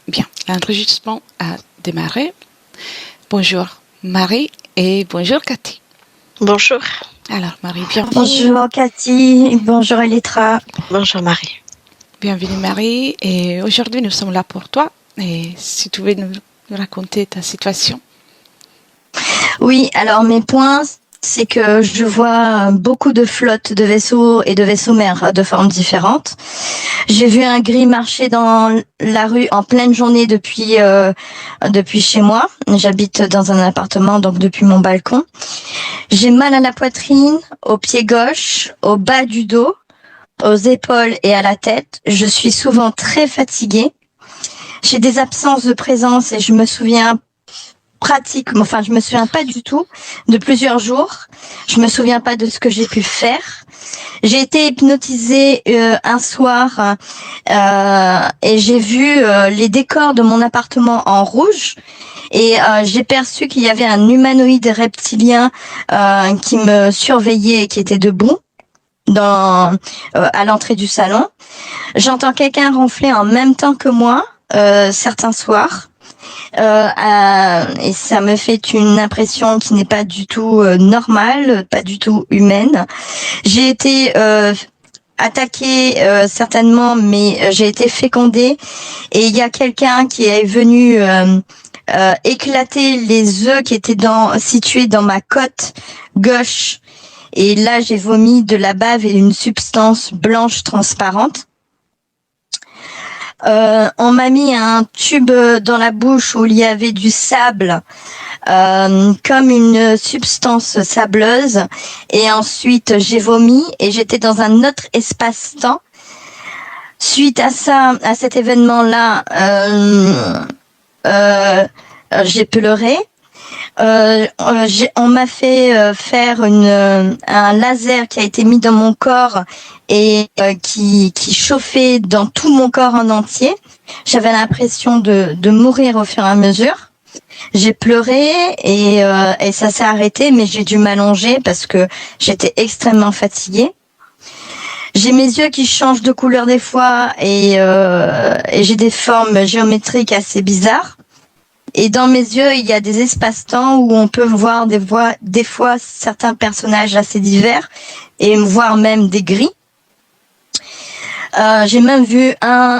Bien, l'enregistrement a démarré. Bonjour Marie et bonjour Cathy. Bonjour. Alors Marie, bienvenue. Bonjour Cathy, bonjour Elétra. Bonjour Marie. Bienvenue Marie, et aujourd'hui nous sommes là pour toi. Et si tu veux nous raconter ta situation. Oui, alors mes points, c'est que je vois beaucoup de flottes de vaisseaux et de vaisseaux-mers de formes différentes. J'ai vu un gris marcher dans la rue en pleine journée depuis chez moi. J'habite dans un appartement, donc depuis mon balcon. J'ai mal à la poitrine, au pied gauche, au bas du dos, aux épaules et à la tête. Je suis souvent très fatiguée. J'ai des absences de présence et je me souviens pas du tout de plusieurs jours. Je me souviens pas de ce que j'ai pu faire. J'ai été hypnotisée un soir et j'ai vu les décors de mon appartement en rouge et j'ai perçu qu'il y avait un humanoïde reptilien qui me surveillait et qui était debout à l'entrée du salon. J'entends quelqu'un ronfler en même temps que moi certains soirs. Et ça me fait une impression qui n'est pas du tout normale, pas du tout humaine. J'ai été attaquée certainement, mais j'ai été fécondée et il y a quelqu'un qui est venu éclater les œufs qui étaient situés dans ma côte gauche. Et là, j'ai vomi de la bave et une substance blanche transparente. On m'a mis un tube dans la bouche où il y avait du sable, comme une substance sableuse. Et ensuite, j'ai vomi et j'étais dans un autre espace-temps. Suite à cet événement-là, j'ai pleuré. On m'a fait faire un laser qui a été mis dans mon corps et qui chauffait dans tout mon corps en entier. J'avais l'impression de mourir au fur et à mesure. J'ai pleuré et ça s'est arrêté, mais j'ai dû m'allonger parce que j'étais extrêmement fatiguée. J'ai mes yeux qui changent de couleur des fois et j'ai des formes géométriques assez bizarres. Et dans mes yeux, il y a des espaces-temps où on peut voir des fois certains personnages assez divers et voir même des gris. J'ai même vu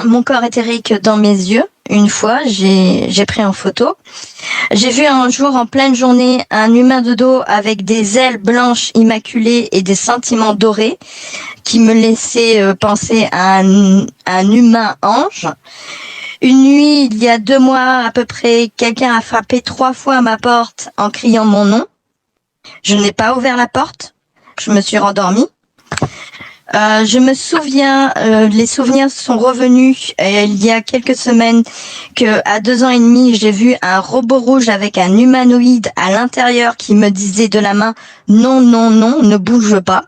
mon corps éthérique dans mes yeux. Une fois, j'ai pris en photo. J'ai vu un jour en pleine journée un humain de dos avec des ailes blanches immaculées et des sentiments dorés qui me laissaient penser à un humain ange. Une nuit, il y a 2 mois à peu près, quelqu'un a frappé 3 fois à ma porte en criant mon nom. Je n'ai pas ouvert la porte. Je me suis rendormie. Je me souviens, les souvenirs sont revenus il y a quelques semaines que à 2 ans et demi, j'ai vu un robot rouge avec un humanoïde à l'intérieur qui me disait de la main non, non, non, ne bouge pas.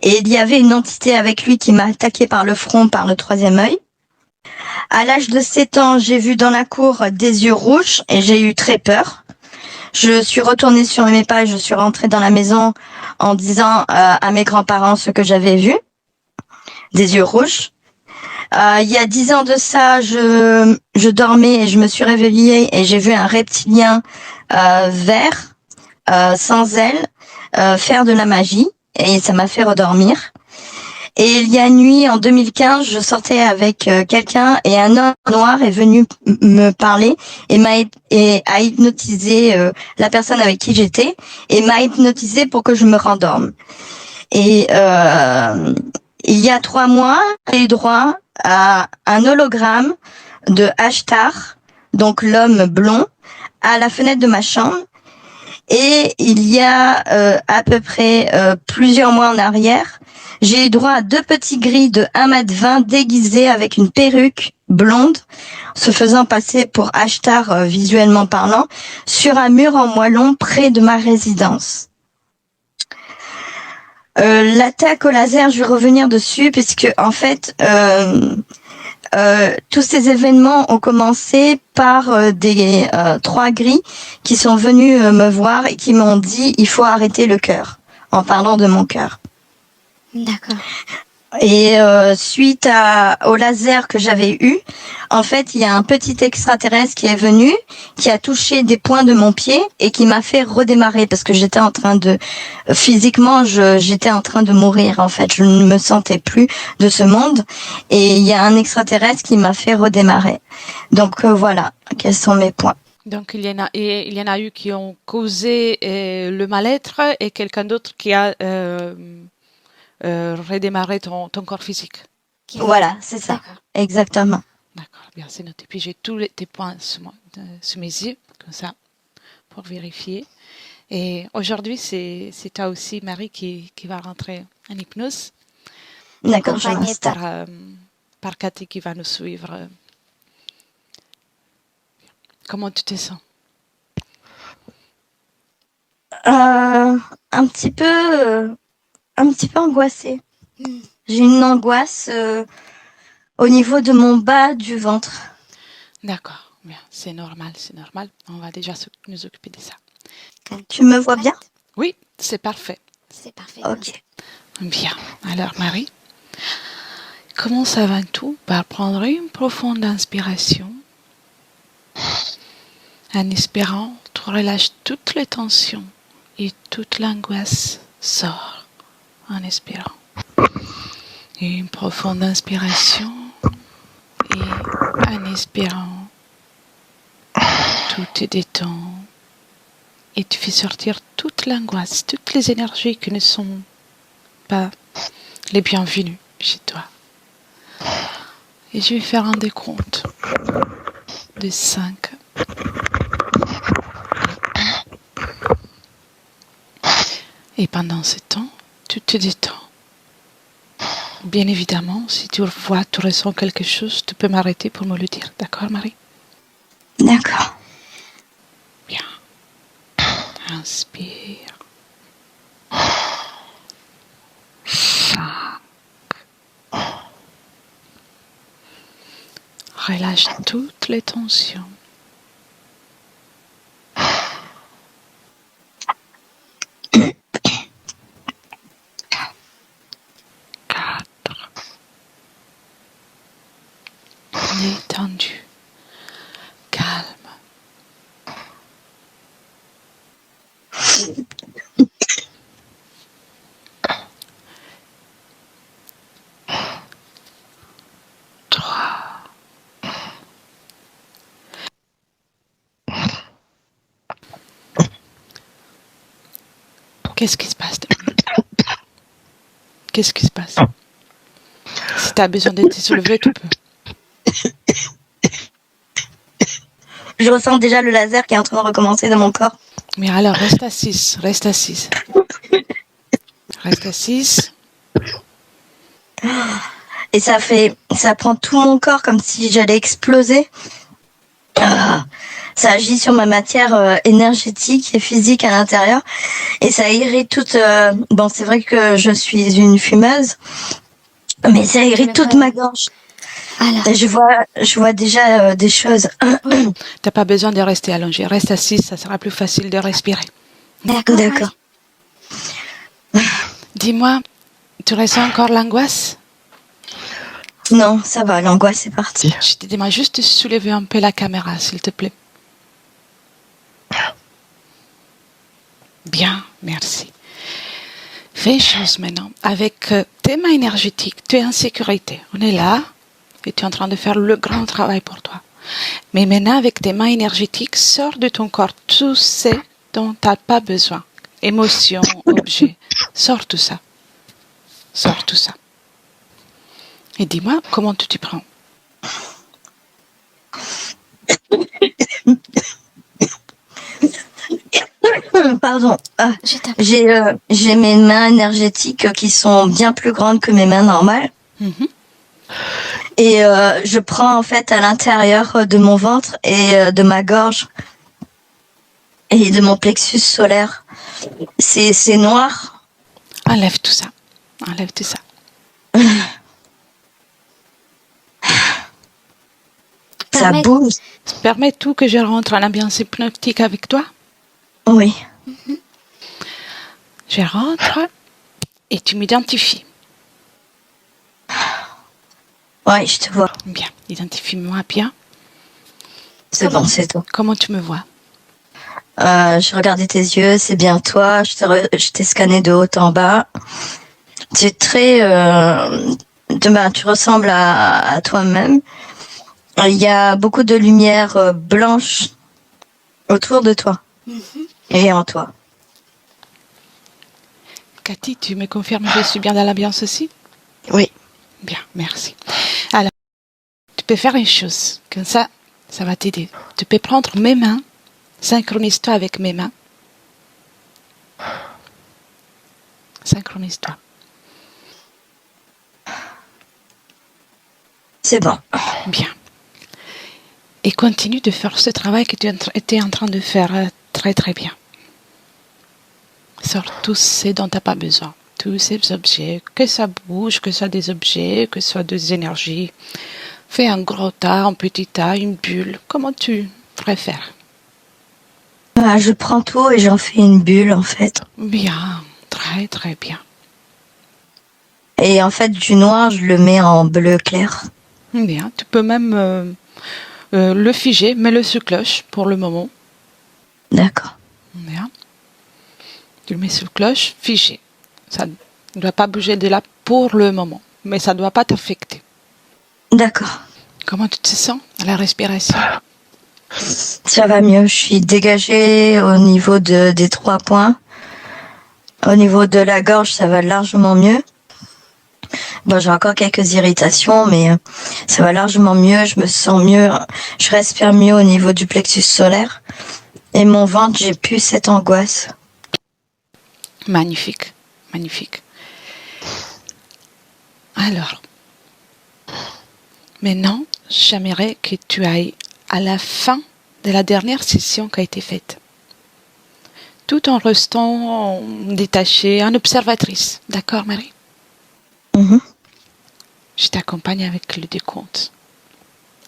Et il y avait une entité avec lui qui m'a attaqué par le front, par le 3e œil. À l'âge de 7 ans, j'ai vu dans la cour des yeux rouges et j'ai eu très peur. Je suis retournée sur mes pas et je suis rentrée dans la maison en disant à mes grands-parents ce que j'avais vu. Des yeux rouges. Il y a 10 ans de ça, je dormais et je me suis réveillée et j'ai vu un reptilien vert, sans ailes, faire de la magie et ça m'a fait redormir. Et il y a une nuit, en 2015, je sortais avec quelqu'un et un homme noir est venu me parler et a hypnotisé la personne avec qui j'étais et m'a hypnotisé pour que je me rendorme. Et il y a 3 mois, j'ai eu droit à un hologramme de Ashtar, donc l'homme blond, à la fenêtre de ma chambre. Et il y a à peu près plusieurs mois en arrière, j'ai eu droit à 2 petits gris de 1,20 m déguisés avec une perruque blonde, se faisant passer pour Ashtar visuellement parlant, sur un mur en moellon près de ma résidence. L'attaque au laser, je vais revenir dessus puisque en fait, tous ces événements ont commencé par des 3 gris qui sont venus me voir et qui m'ont dit il faut arrêter le cœur, en parlant de mon cœur. D'accord. Et suite au laser que j'avais eu, en fait, il y a un petit extraterrestre qui est venu, qui a touché des points de mon pied et qui m'a fait redémarrer parce que j'étais en train de physiquement, j'étais en train de mourir en fait. Je ne me sentais plus de ce monde et il y a un extraterrestre qui m'a fait redémarrer. Donc voilà, quels sont mes points. Donc il y en a eu qui ont causé le mal-être et quelqu'un d'autre qui a redémarré ton corps physique. Voilà, c'est ça. D'accord. Exactement. D'accord, bien, c'est noté. Puis j'ai tous tes points sous mes yeux, comme ça, pour vérifier. Et aujourd'hui, c'est toi aussi, Marie, qui va rentrer en hypnose. D'accord, je Accompagnée m'installe. Par Cathy qui va nous suivre. Comment tu te sens? Un petit peu angoissée. J'ai une angoisse au niveau de mon bas du ventre. D'accord, bien, c'est normal, c'est normal. On va déjà nous occuper de ça. Tu me vois bien? Oui, c'est parfait. C'est parfait. Ok. Bien. Alors, Marie, commence avant tout par prendre une profonde inspiration. En inspirant, tu relâches toutes les tensions et toute l'angoisse sort en expirant. Une profonde inspiration et en expirant, tout te détend et tu fais sortir toute l'angoisse, toutes les énergies qui ne sont pas les bienvenues chez toi. Et je vais faire un décompte de 5. Et pendant ce temps, tu te détends. Bien évidemment, si tu vois, tu ressens quelque chose, tu peux m'arrêter pour me le dire. D'accord, Marie? D'accord. Bien. Inspire. 5. Relâche toutes les tensions. 4. Détendu. Calme. 3. Qu'est-ce qui se passe? Qu'est-ce qui se passe? Si tu as besoin d'être soulevé, tu peux. Je ressens déjà le laser qui est en train de recommencer dans mon corps. Mais alors, reste assise, reste assise. Reste assise. Et ça prend tout mon corps comme si j'allais exploser. Ça agit sur ma matière énergétique et physique à l'intérieur. Et ça irrite toute... bon, c'est vrai que je suis une fumeuse, mais ça irrite toute ma gorge. Alors, Et je vois déjà des choses. T'as pas besoin de rester allongé. Reste assise, ça sera plus facile de respirer. d'accord. D'accord. Dis-moi, tu ressens encore l'angoisse? Non, ça va, l'angoisse est partie. Je te demande juste de soulever un peu la caméra, s'il te plaît. Bien, merci. Fais une chose maintenant. Avec tes mains énergétiques, tu es en sécurité. On est là et tu es en train de faire le grand travail pour toi. Mais maintenant, avec tes mains énergétiques, sors de ton corps tout ce dont tu n'as pas besoin. Émotions, objets. Sors tout ça. Sors tout ça. Et dis-moi, comment tu t'y prends? Pardon. Je t'en- J'ai mes mains énergétiques qui sont bien plus grandes que mes mains normales. Mhm. Et je prends en fait à l'intérieur de mon ventre et de ma gorge et de mon plexus solaire. C'est noir. Enlève tout ça. Enlève tout ça. Ça Permets- bouge. Permets tout que je rentre en ambiance hypnotique avec toi. Oui. Je rentre et tu m'identifies. Ouais, je te vois. Bien. Identifie-moi bien. C'est bon, c'est toi. Comment tu me vois? J'ai regardé tes yeux, c'est bien toi. Je t'ai scanné de haut en bas. Tu es très... tu ressembles à toi-même. Il y a beaucoup de lumière blanche autour de toi et en toi. Cathy, tu me confirmes que je suis bien dans l'ambiance aussi? Oui. Bien, merci. Alors, tu peux faire une chose, comme ça va t'aider. Tu peux prendre mes mains, synchronise-toi avec mes mains. Synchronise-toi. C'est bon. Bien. Et continue de faire ce travail que tu étais en train de faire très très bien. Sors tout ce dont tu n'as pas besoin. Tous ces objets, que ça bouge, que ce soit des objets, que ce soit des énergies. Fais un gros tas, un petit tas, une bulle. Comment tu préfères? Je prends tout et j'en fais une bulle en fait. Bien, très très bien. Et en fait, du noir, je le mets en bleu clair. Bien, tu peux même le figer, mets-le sous cloche pour le moment. D'accord. Bien. Tu le mets sous cloche, figé. Ça ne doit pas bouger de là pour le moment, mais ça ne doit pas t'affecter. D'accord. Comment tu te sens à la respiration? Ça va mieux. Je suis dégagée au niveau des 3 points. Au niveau de la gorge, ça va largement mieux. Bon, j'ai encore quelques irritations, mais ça va largement mieux. Je me sens mieux. Je respire mieux au niveau du plexus solaire. Et mon ventre, j'ai plus cette angoisse. Magnifique, magnifique. Alors, maintenant, j'aimerais que tu ailles à la fin de la dernière session qui a été faite. Tout en restant détachée, en observatrice. D'accord, Marie? Mhm. Je t'accompagne avec le décompte.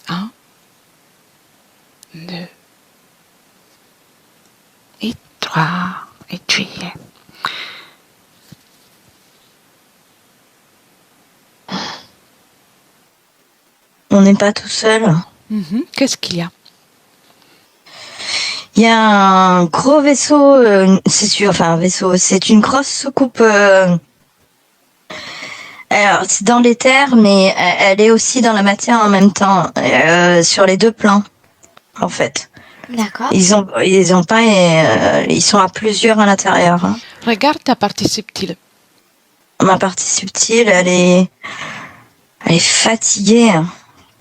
1, 2 et 3. Et tu y es. On n'est pas tout seul. Qu'est-ce qu'il y a? Il y a un gros vaisseau, c'est sûr, enfin un vaisseau, c'est une grosse soucoupe. Alors, c'est dans l'éther, mais elle est aussi dans la matière en même temps, sur les 2 plans, en fait. D'accord. Ils ont pas, ils sont à plusieurs à l'intérieur. Hein. Regarde ta partie subtile. Ma partie subtile, elle est fatiguée.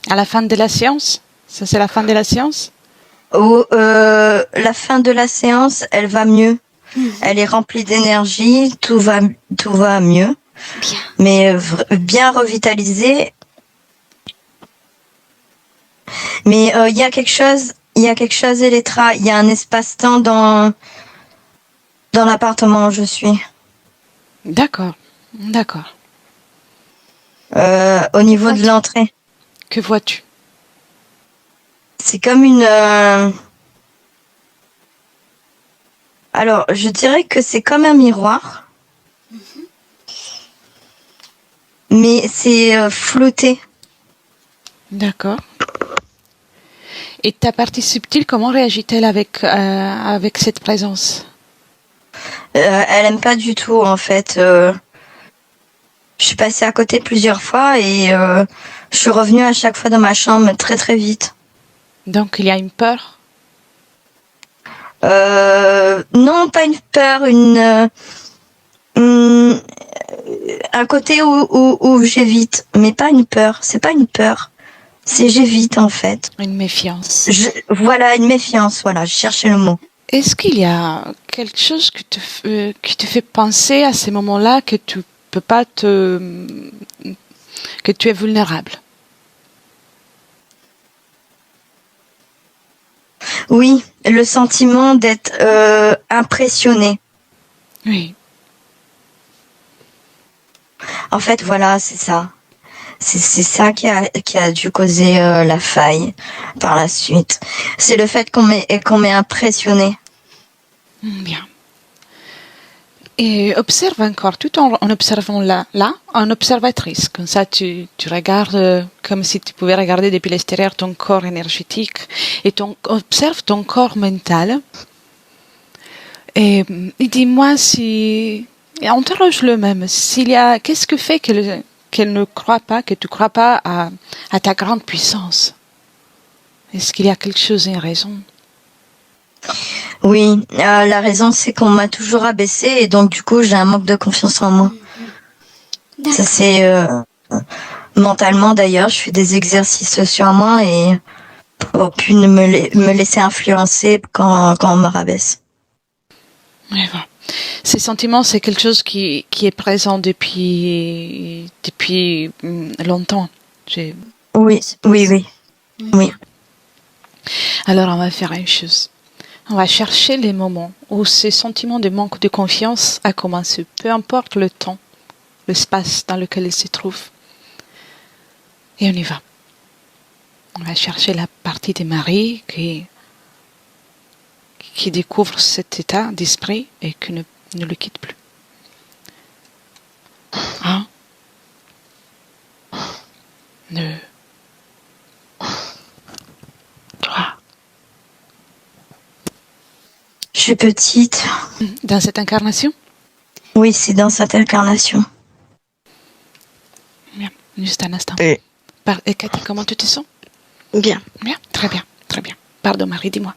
À la fin de la séance? Ça, c'est la fin de la séance? La fin de la séance, elle va mieux. Elle est remplie d'énergie, tout va mieux. Bien. Mais bien revitalisée. Mais il y a quelque chose, Elettra, il y a un espace-temps dans l'appartement où je suis. D'accord, d'accord. Au niveau de l'entrée. Que vois-tu? C'est comme une... Alors, je dirais que c'est comme un miroir. Mais c'est flotté. D'accord. Et ta partie subtile, comment réagit-elle avec cette présence? Elle aime pas du tout, en fait. Je suis passée à côté plusieurs fois et je suis revenue à chaque fois dans ma chambre très très vite. Donc, il y a une peur? Non, pas une peur, un côté où j'évite, mais pas une peur. C'est pas une peur, c'est j'évite en fait. Une méfiance. Voilà, une méfiance. Voilà, je cherchais le mot. Est-ce qu'il y a quelque chose qui te fait penser à ces moments-là que tu peux pas que tu es vulnérable? Oui, le sentiment d'être impressionné. Oui. En fait, voilà, c'est ça. C'est ça qui a dû causer la faille par la suite. C'est le fait qu'on m'ait impressionné. Bien. Et observe encore, tout en observant là, en observatrice. Comme ça, tu regardes comme si tu pouvais regarder depuis l'extérieur ton corps énergétique et observe ton corps mental. Et dis-moi si, et interroge-le même, qu'est-ce que fait qu'elle ne croit pas, que tu ne crois pas à ta grande puissance? Est-ce qu'il y a quelque chose, une raison? Oui, la raison c'est qu'on m'a toujours abaissé et donc du coup j'ai un manque de confiance en moi. Ça c'est mentalement d'ailleurs, je fais des exercices sur moi et pour plus me laisser influencer quand on me rabaisse. Ouais, voilà. Ces sentiments, c'est quelque chose qui est présent depuis longtemps. Oui. Alors, on va faire une chose. On va chercher les moments où ces sentiments de manque de confiance a commencé, peu importe le temps, l'espace dans lequel ils se trouvent. Et on y va. On va chercher la partie de Marie qui découvre cet état d'esprit et qui ne le quitte plus. 1, 2, 3. Je suis petite. Dans cette incarnation? Oui, c'est dans cette incarnation. Bien, juste un instant. Et Cathy, comment tu te sens? bien. Bien, très bien, très bien. Pardon Marie, dis-moi.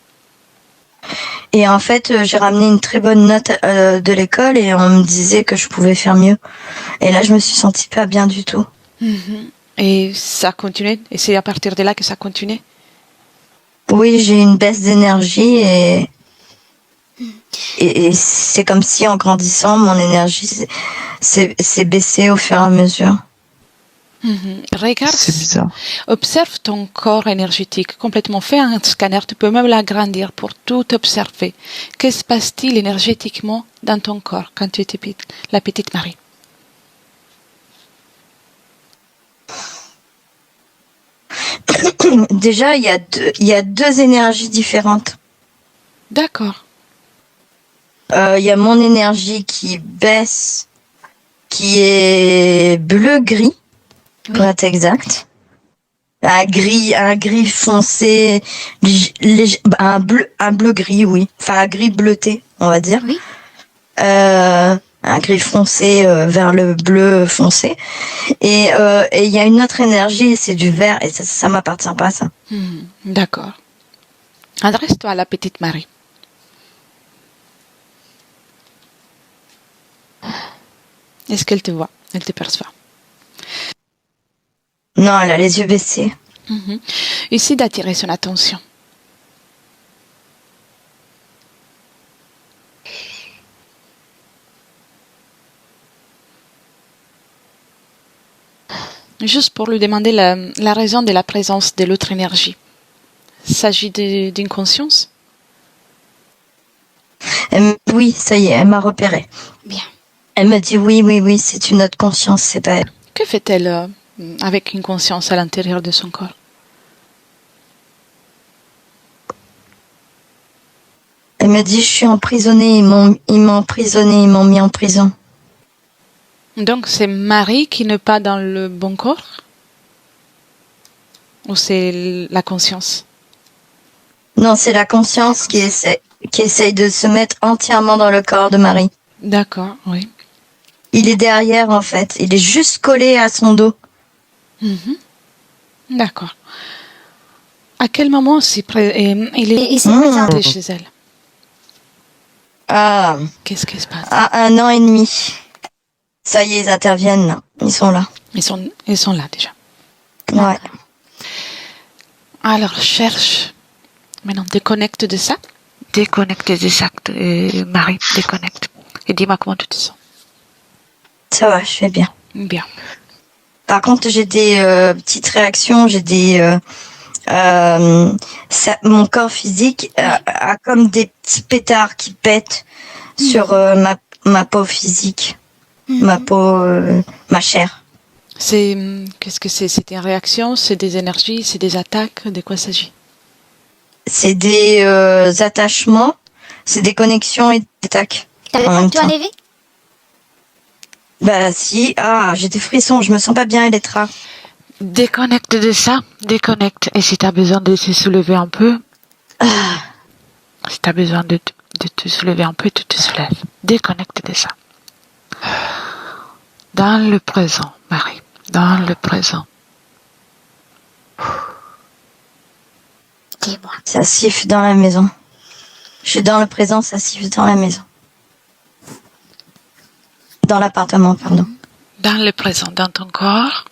Et en fait, j'ai ramené une très bonne note de l'école et on me disait que je pouvais faire mieux. Et là, je me suis sentie pas bien du tout. Et ça continue? Et c'est à partir de là que ça continue? Oui, j'ai une baisse d'énergie et c'est comme si en grandissant, mon énergie s'est baissée au fur et à mesure. Regarde, C'est bizarre. observe ton corps énergétique complètement. Fais un scanner, tu peux même l'agrandir pour tout observer. Que se passe-t-il énergétiquement dans ton corps quand tu étais la petite Marie? Déjà, il y a deux énergies différentes. D'accord. Il y a mon énergie qui baisse, qui est bleu-gris, pour être exact. Un gris foncé, un bleu-gris, oui. Enfin, un gris bleuté, on va dire. Oui. Un gris foncé vers le bleu foncé. Et il y a une autre énergie, c'est du vert, et ça m'appartient pas, ça. D'accord. Adresse-toi à la petite Marie. Est-ce qu'elle te voit? Elle te perçoit? Non, elle a les yeux baissés. Essaie d'attirer son attention. Juste pour lui demander la raison de la présence de l'autre énergie. S'agit d'une conscience? Oui, ça y est, elle m'a repéré. Bien. Elle me dit oui, c'est une autre conscience, c'est pas elle. Que fait-elle avec une conscience à l'intérieur de son corps? Elle me dit je suis emprisonnée, ils m'ont emprisonnée, ils m'ont mis en prison. Donc c'est Marie qui n'est pas dans le bon corps? Ou c'est la conscience? Non, c'est la conscience qui essaye de se mettre entièrement dans le corps de Marie. D'accord, oui. Il est derrière en fait, il est juste collé à son dos. D'accord. À quel moment il est Et c'est présenté chez elle? Ah, Qu'est-ce qui se passe? à 1 an et demi. Ça y est, ils interviennent là. Ils sont là. Ils sont là déjà. Ouais. Alors cherche. Maintenant, déconnecte de ça. Déconnecte de ça, Marie, déconnecte. Et dis-moi comment tu te sens. Ça va, je fais bien. Bien. Par contre, j'ai des petites réactions, j'ai des mon corps physique a comme des petits pétards qui pètent sur ma peau physique, ma peau, ma chair. Qu'est-ce que c'est? C'est une réaction, c'est des énergies, c'est des attaques, de quoi s'agit? C'est des attachements, c'est des connexions et des attaques. T'avais en pas même tout temps. enlevé? Bah si, j'ai des frissons, je me sens pas bien, Elettra. Déconnecte de ça, déconnecte. Et si tu as besoin de te soulever un peu, si tu as besoin de te soulever un peu, tu te soulèves. Déconnecte de ça. Dans le présent, Marie, dans le présent. Dis-moi. Ça siffle dans la maison. Je suis dans le présent, ça siffle dans la maison. Dans l'appartement, pardon. Dans le présent, dans ton corps.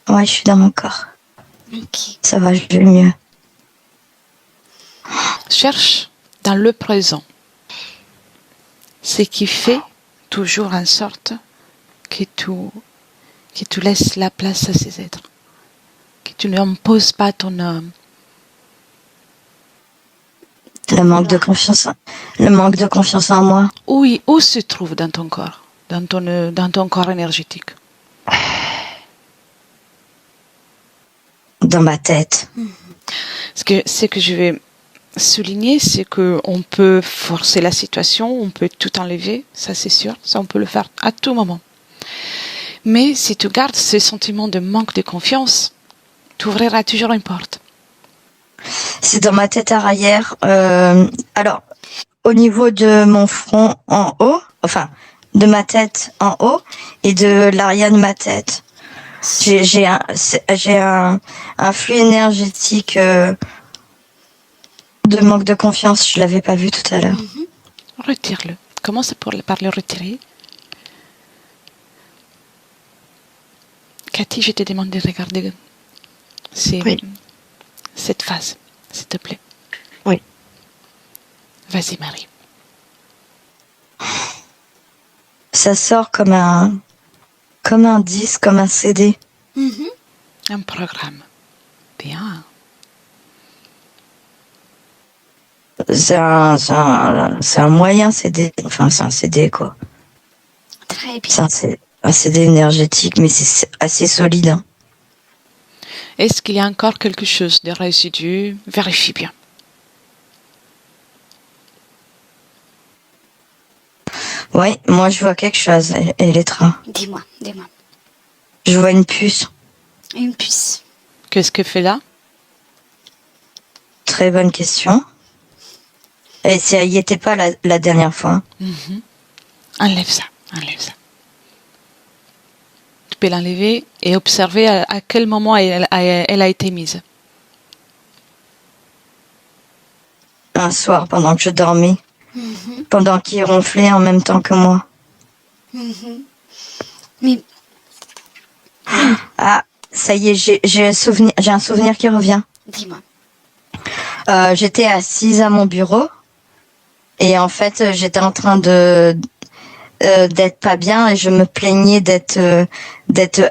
Ouais, je suis dans mon corps. Ok. Ça va, je vais mieux. Cherche dans le présent ce qui fait toujours en sorte que tu laisses la place à ces êtres. Que tu n'imposes pas ton âme. Le manque de confiance en moi. Où se trouve dans ton corps, dans ton corps énergétique? Dans ma tête. Ce que je vais souligner, c'est qu'on peut forcer la situation, on peut tout enlever, ça c'est sûr, ça on peut le faire à tout moment. Mais si tu gardes ce sentiment de manque de confiance, tu ouvriras toujours une porte. C'est dans ma tête arrière. Alors, au niveau de mon front en haut, enfin, de ma tête en haut et de l'arrière de ma tête. J'ai un flux énergétique de manque de confiance. Je l'avais pas vu tout à l'heure. Retire-le. Commence par le retirer. Cathy, je te demande de regarder cette phase, s'il te plaît. Oui. Vas-y, Marie. Ça sort comme un disque, comme un CD. Un programme. Bien. C'est un moyen CD. Enfin, c'est un CD, quoi. Très bien. C'est un CD énergétique, mais c'est assez solide. Hein. Est-ce qu'il y a encore quelque chose de résidu? Vérifie bien. Oui, moi je vois quelque chose, Elettra. Dis-moi. Je vois une puce. Une puce. Qu'est-ce que fait là? Très bonne question. Et ça y était pas la dernière fois. Enlève ça. Tu peux l'enlever et observer à quel moment elle a été mise. Un soir, pendant que je dormais. Pendant qu'il ronflait en même temps que moi. Mais Ah, ça y est, j'ai un souvenir qui revient. dis-moi. J'étais assise à mon bureau et en fait j'étais en train d'être pas bien et je me plaignais d'être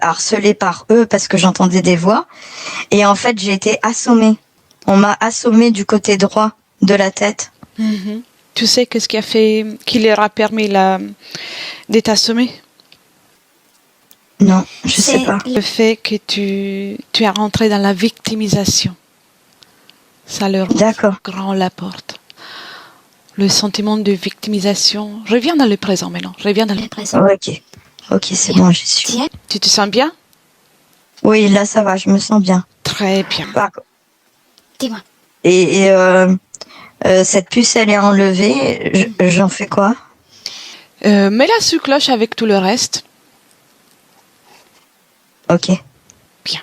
harcelée par eux parce que j'entendais des voix et en fait j'ai été assommée. On m'a assommée du côté droit de la tête. Tu sais qu'est-ce qui leur a permis d'être assommé? Non, je sais pas. Le fait que tu es rentré dans la victimisation. Ça leur grand la porte. Le sentiment de victimisation. Reviens dans le présent maintenant. Reviens dans le présent. Ok, c'est bon, j'y suis. Tu te sens bien? Oui, là ça va, je me sens bien. Très bien. Dis-moi. Et cette puce, elle est enlevée. J'en fais quoi? Mets-la sous cloche avec tout le reste. Ok. Bien.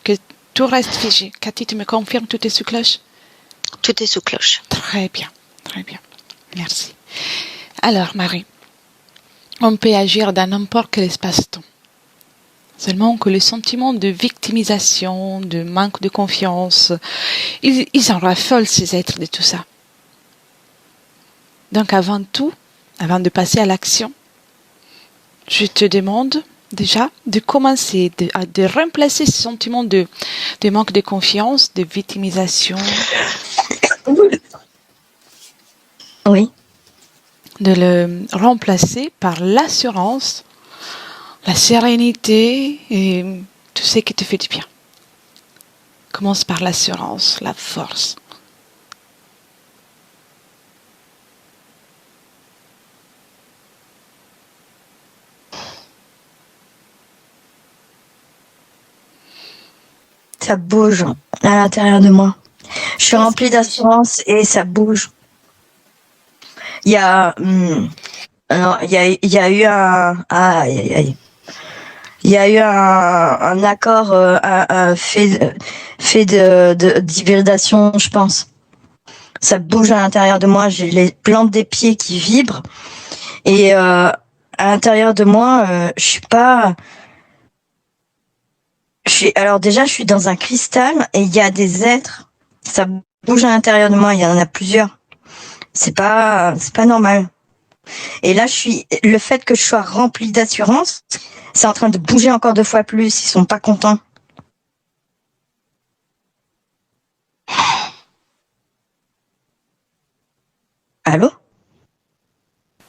Que tout reste figé. Cathy, tu me confirmes, tout est sous cloche? Tout est sous cloche. Très bien. Merci. Alors, Marie, on peut agir dans n'importe quel espace-temps. Seulement que le sentiment de victimisation, de manque de confiance, ils en raffolent ces êtres de tout ça. Donc avant tout, avant de passer à l'action, je te demande déjà de commencer, de remplacer ce sentiment de manque de confiance, de victimisation. Oui. De le remplacer par l'assurance, la sérénité et tout ce qui te fait du bien. Commence par l'assurance, la force. ça bouge à l'intérieur de moi. Je suis remplie d'assurance et ça bouge. Il y a, alors, il y a eu aïe, aïe, aïe. Il y a eu un accord, un fait d'hybridation, je pense. Ça bouge à l'intérieur de moi. J'ai les plantes des pieds qui vibrent. Et à l'intérieur de moi, alors déjà, je suis dans un cristal et il y a des êtres. Ça bouge à l'intérieur de moi. Il y en a plusieurs. C'est pas normal. Et là, le fait que je sois remplie d'assurance, c'est en train de bouger encore 2 fois plus. Ils sont pas contents. Allô?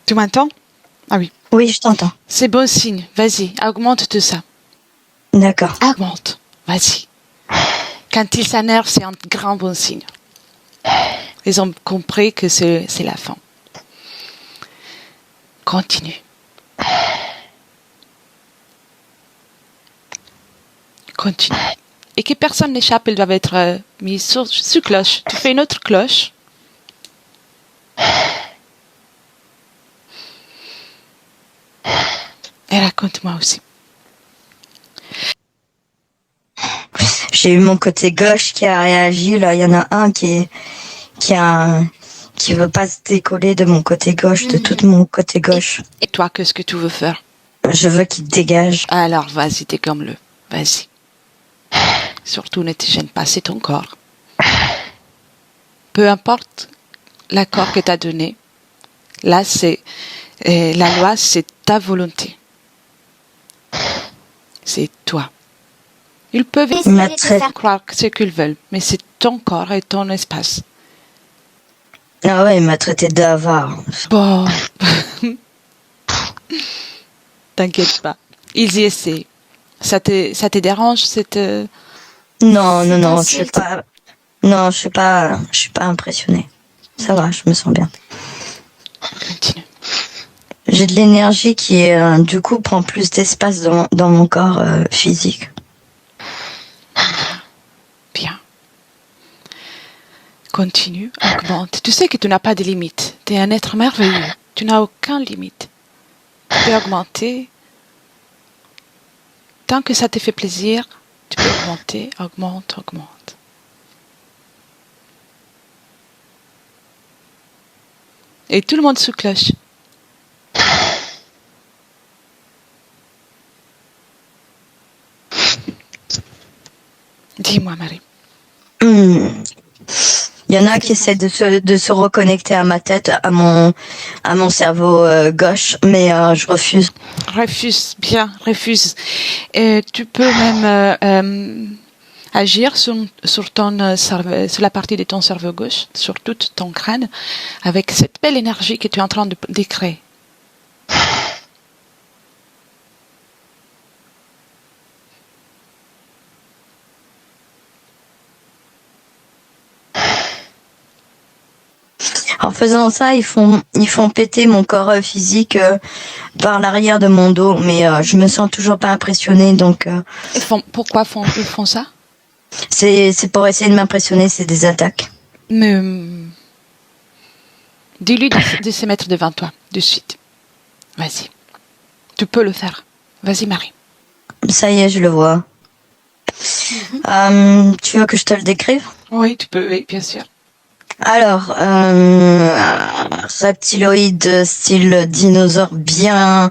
Tu m'entends? Ah oui. Oui, je t'entends. C'est bon signe. Vas-y, augmente tout ça. D'accord. Augmente. Vas-y. Quand ils s'énervent, c'est un grand bon signe. Ils ont compris que c'est la fin. Continue. Continue. Et que personne n'échappe, ils doivent être mis sous cloche. Tu fais une autre cloche. Et raconte-moi aussi. J'ai eu mon côté gauche qui a réagi. Là, il y en a un qui veut pas se décoller de mon côté gauche, de tout mon côté gauche. Et toi, qu'est-ce que tu veux faire? Je veux qu'il dégage. Alors, vas-y, dégomme-le. Vas-y. Surtout, ne te gêne pas, c'est ton corps. Peu importe l'accord que tu as donné, là, c'est la loi, c'est ta volonté. C'est toi. Ils peuvent croire ce qu'ils veulent, mais c'est ton corps et ton espace. Ah ouais, il m'a traité d'avare. Bon. T'inquiète pas. Ils y essaient. Ça te dérange, Non, je suis pas impressionnée. Ça va, je me sens bien. Continue. J'ai de l'énergie qui du coup prend plus d'espace dans mon corps physique. Bien. Continue, augmente. Tu sais que tu n'as pas de limite. Tu es un être merveilleux. Tu n'as aucune limite. Tu peux augmenter. Tant que ça te fait plaisir, tu peux augmenter, augmente. Et tout le monde sous cloche. Dis-moi, Marie. Il y en a qui essaient de se reconnecter à ma tête, à mon cerveau gauche, mais je refuse. Refuse. Et tu peux même agir sur la partie de ton cerveau gauche, sur tout ton crâne, avec cette belle énergie que tu es en train de créer. En faisant ça, ils font péter mon corps physique par l'arrière de mon dos, mais je me sens toujours pas impressionnée, donc. Pourquoi ils font ça? C'est pour essayer de m'impressionner, c'est des attaques. Mais dis-lui de se mettre devant toi, de suite. Vas-y. Tu peux le faire. Vas-y, Marie. Ça y est, je le vois. Tu veux que je te le décrive? Oui, tu peux, oui, bien sûr. Alors, reptiloïde style dinosaure bien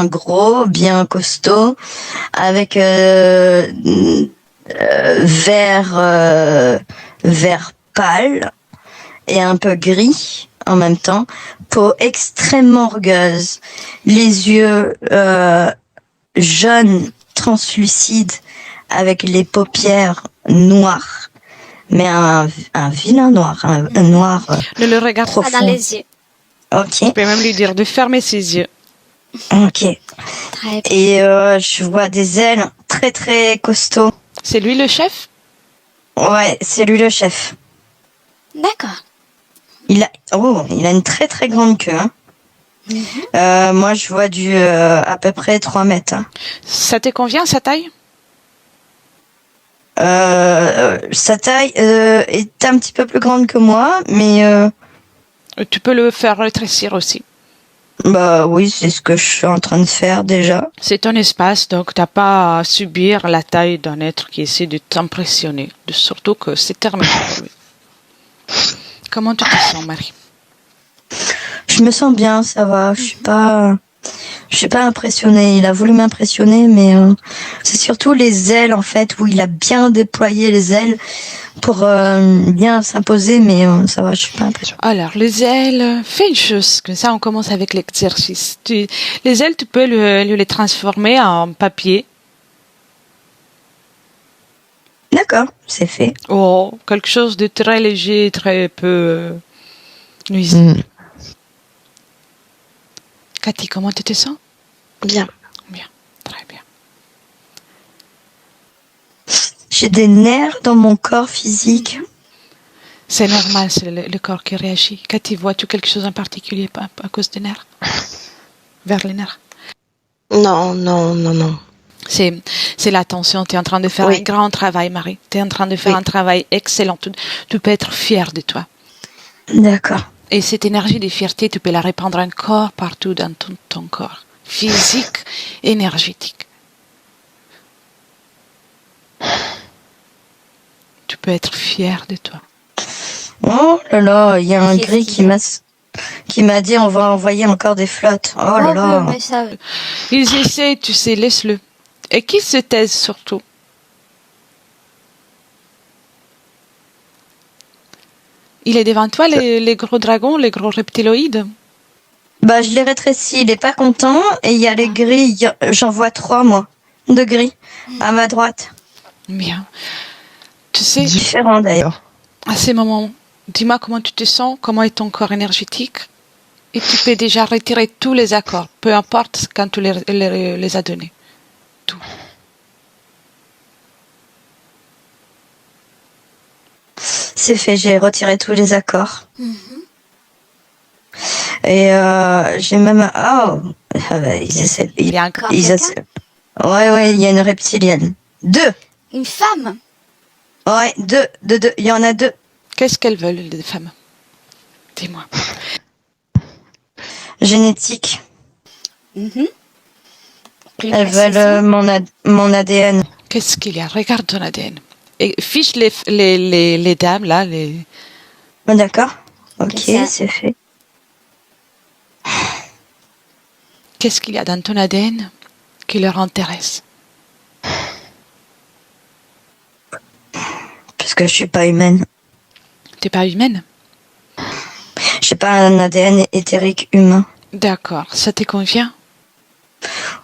gros, bien costaud, avec vert pâle et un peu gris en même temps, peau extrêmement rugueuse, les yeux jaunes translucides avec les paupières noires. Mais un vilain noir, un noir ne le regarde pas dans les yeux. Ok. Tu peux même lui dire de fermer ses yeux. Ok. Et je vois des ailes très très costauds. C'est lui le chef? Ouais, c'est lui le chef. D'accord. Il a une très très grande queue. Hein. Moi, je vois à peu près 3 mètres. Hein. Ça te convient, sa taille? Sa taille est un petit peu plus grande que moi, mais Tu peux le faire rétrécir aussi. bah oui, c'est ce que je suis en train de faire déjà. C'est un espace, donc tu n'as pas à subir la taille d'un être qui essaie de t'impressionner. Surtout que c'est terminé pour lui. Comment tu te sens, Marie? Je me sens bien, ça va. Je suis pas impressionnée. Il a voulu m'impressionner, mais c'est surtout les ailes en fait où il a bien déployé les ailes pour bien s'imposer, mais ça va. Je suis pas impressionnée. Alors, les ailes, fais une chose, comme ça on commence avec l'exercice. Les ailes, tu peux les transformer en papier D'accord, c'est fait. ou quelque chose de très léger, très peu nuisible. Cathy, comment tu te sens? Bien. Bien, très bien. J'ai des nerfs dans mon corps physique. C'est normal, c'est le corps qui réagit. Cathy, vois-tu quelque chose en particulier à cause des nerfs? Vers les nerfs? Non. C'est la tension. Tu es en train de faire Oui. un grand travail, Marie. Tu es en train de faire Oui. un travail excellent. Tu peux être fière de toi. D'accord. Et cette énergie de fierté, tu peux la répandre encore partout dans ton corps. Physique, énergétique. Tu peux être fière de toi. Oh là là, il y a un Qu'est-ce gris qu'il y a qui m'a dit on va envoyer encore des flottes. Oh là là. mais ça... Ils essaient, tu sais, laisse-le. Et qu'ils se taisent surtout. Il est devant toi, les gros dragons, les gros reptiloïdes? Bah, je l'ai rétréci, il est pas content. Et il y a les gris, j'en vois 3, moi, de gris, à ma droite. Bien. Tu sais, Différents d'ailleurs. à ces moments, dis-moi comment tu te sens, comment est ton corps énergétique, et tu peux déjà retirer tous les accords, peu importe quand tu les as donnés. Tout. C'est fait, j'ai retiré tous les accords. Et j'ai même... Oh, ils essaient... Il y a un Encore ils quelqu'un essaient- Ouais, il y a une reptilienne. 2. Une femme? Ouais, 2. Il y en a 2. Qu'est-ce qu'elles veulent, les femmes? Dis-moi. Génétique. Plus Elles veulent précisément. mon ADN. Qu'est-ce qu'il y a? Regarde ton ADN. Et fiche les dames, là, les... Bon, d'accord. Ok, C'est ça. c'est fait. Qu'est-ce qu'il y a dans ton ADN qui leur intéresse? Parce que je suis pas humaine. T'es pas humaine? J'ai pas un ADN éthérique humain. D'accord, ça te convient?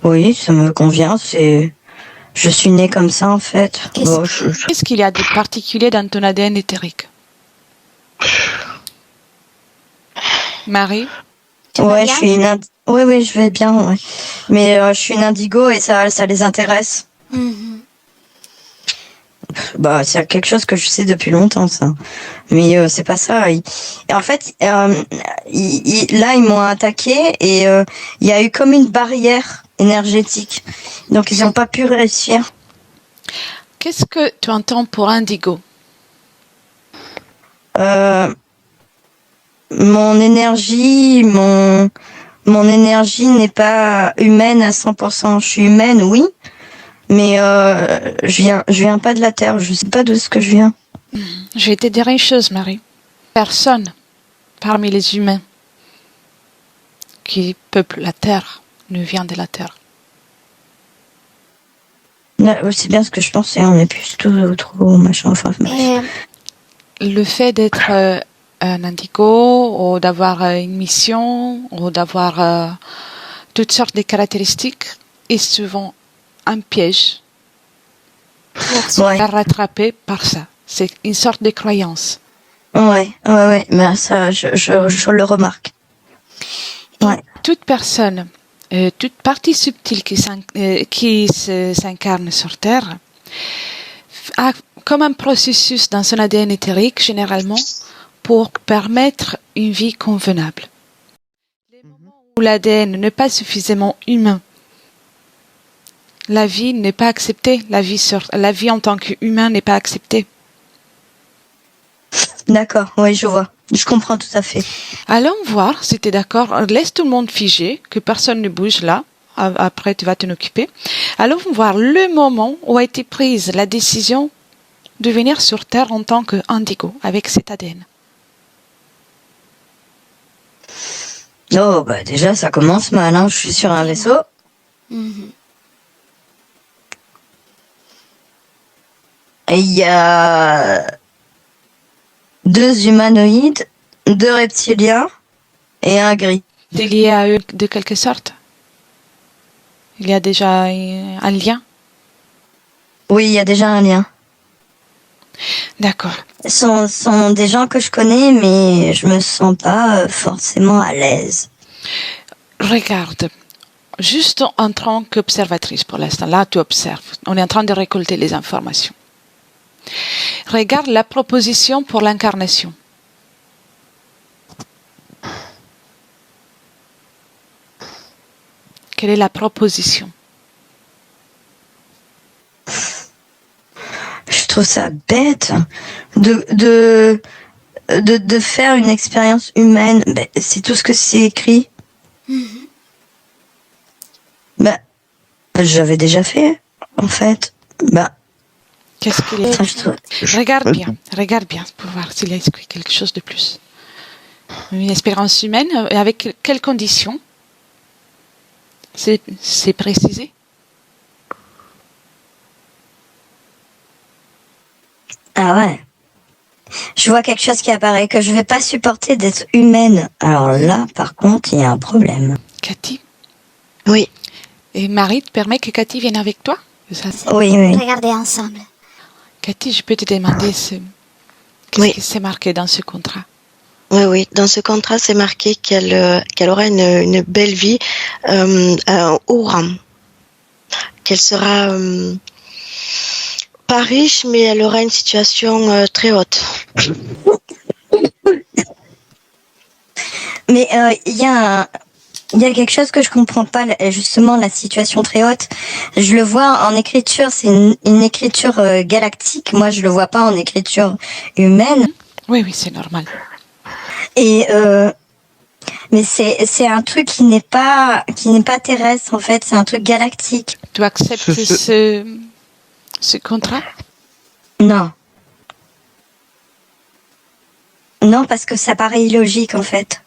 Oui, ça me convient. Je suis née comme ça en fait. Bon, Qu'est-ce qu'il y a de particulier dans ton ADN éthérique? Marie? Tu vas ouais, bien? je suis une oui, je vais bien. Ouais. Mais je suis une indigo et ça les intéresse. Bah, c'est quelque chose que je sais depuis longtemps, ça. Mais c'est pas ça. En fait, là, ils m'ont attaqué et il y a eu comme une barrière énergétique. Donc, ils n'ont pas pu réussir. Qu'est-ce que tu entends pour indigo? Mon énergie n'est pas humaine à 100%. Je suis humaine, oui. Mais je viens pas de la Terre. Je sais pas d'où est-ce que je viens. Je vais te dire une chose, Marie. Personne parmi les humains qui peuplent la Terre ne vient de la Terre. C'est bien ce que je pensais. On est plus trop machin. Enfin, Le fait d'être un indigo ou d'avoir une mission ou d'avoir toutes sortes de caractéristiques est souvent un piège ouais. à rattraper par ça. C'est une sorte de croyance. Ouais. Mais ça, je le remarque. Ouais. Toute personne, toute partie subtile qui s'incarne sur Terre a comme un processus dans son ADN éthérique, généralement, pour permettre une vie convenable. Les moments où l'ADN n'est pas suffisamment humain, La vie n'est pas acceptée. La vie en tant qu'humain n'est pas acceptée. D'accord, oui, je vois. Je comprends tout à fait. Allons voir si tu es d'accord. Laisse tout le monde figé, que personne ne bouge là. Après, tu vas t'en occuper. Allons voir le moment où a été prise la décision de venir sur Terre en tant qu'indigo, avec cet ADN. Oh, bah déjà, ça commence mal, hein. Je suis sur un vaisseau. Mhm. Et il y a 2 humanoïdes, 2 reptiliens et un gris. T'es lié à eux de quelque sorte? Il y a déjà un lien? Oui, il y a déjà un lien. D'accord. Ce sont des gens que je connais, mais je me sens pas forcément à l'aise. Regarde, juste en tant qu'observatrice pour l'instant, là tu observes, on est en train de récolter les informations. Regarde la proposition pour l'incarnation. Quelle est la proposition? Je trouve ça bête de faire une expérience humaine. Ben, c'est tout ce que c'est écrit. Ben, j'avais déjà fait, en fait. Ben, Qu'est-ce qu'il est? enfin, je trouve... Regarde bien pour voir s'il y a écrit quelque chose de plus. Une expérience humaine, avec quelles conditions? C'est précisé? Ah ouais. Je vois quelque chose qui apparaît, que je vais pas supporter d'être humaine. Alors là, par contre, il y a un problème. Cathy? Oui. Et Marie te permet que Cathy vienne avec toi? Oui, oui. Regardez ensemble. Cathy, je peux te demander qu'est-ce qui s'est marqué dans ce contrat? Oui. Dans ce contrat, c'est marqué qu'elle aura une belle vie, un haut rang. Qu'elle sera pas riche, mais elle aura une situation très haute. Mais il y a quelque chose que je comprends pas, justement, la situation très haute. Je le vois en écriture, c'est une écriture galactique. Moi, je le vois pas en écriture humaine. Oui, c'est normal. Et mais c'est un truc qui n'est pas terrestre, en fait. C'est un truc galactique. Tu acceptes ce contrat? Non. Non, parce que ça paraît illogique, en fait.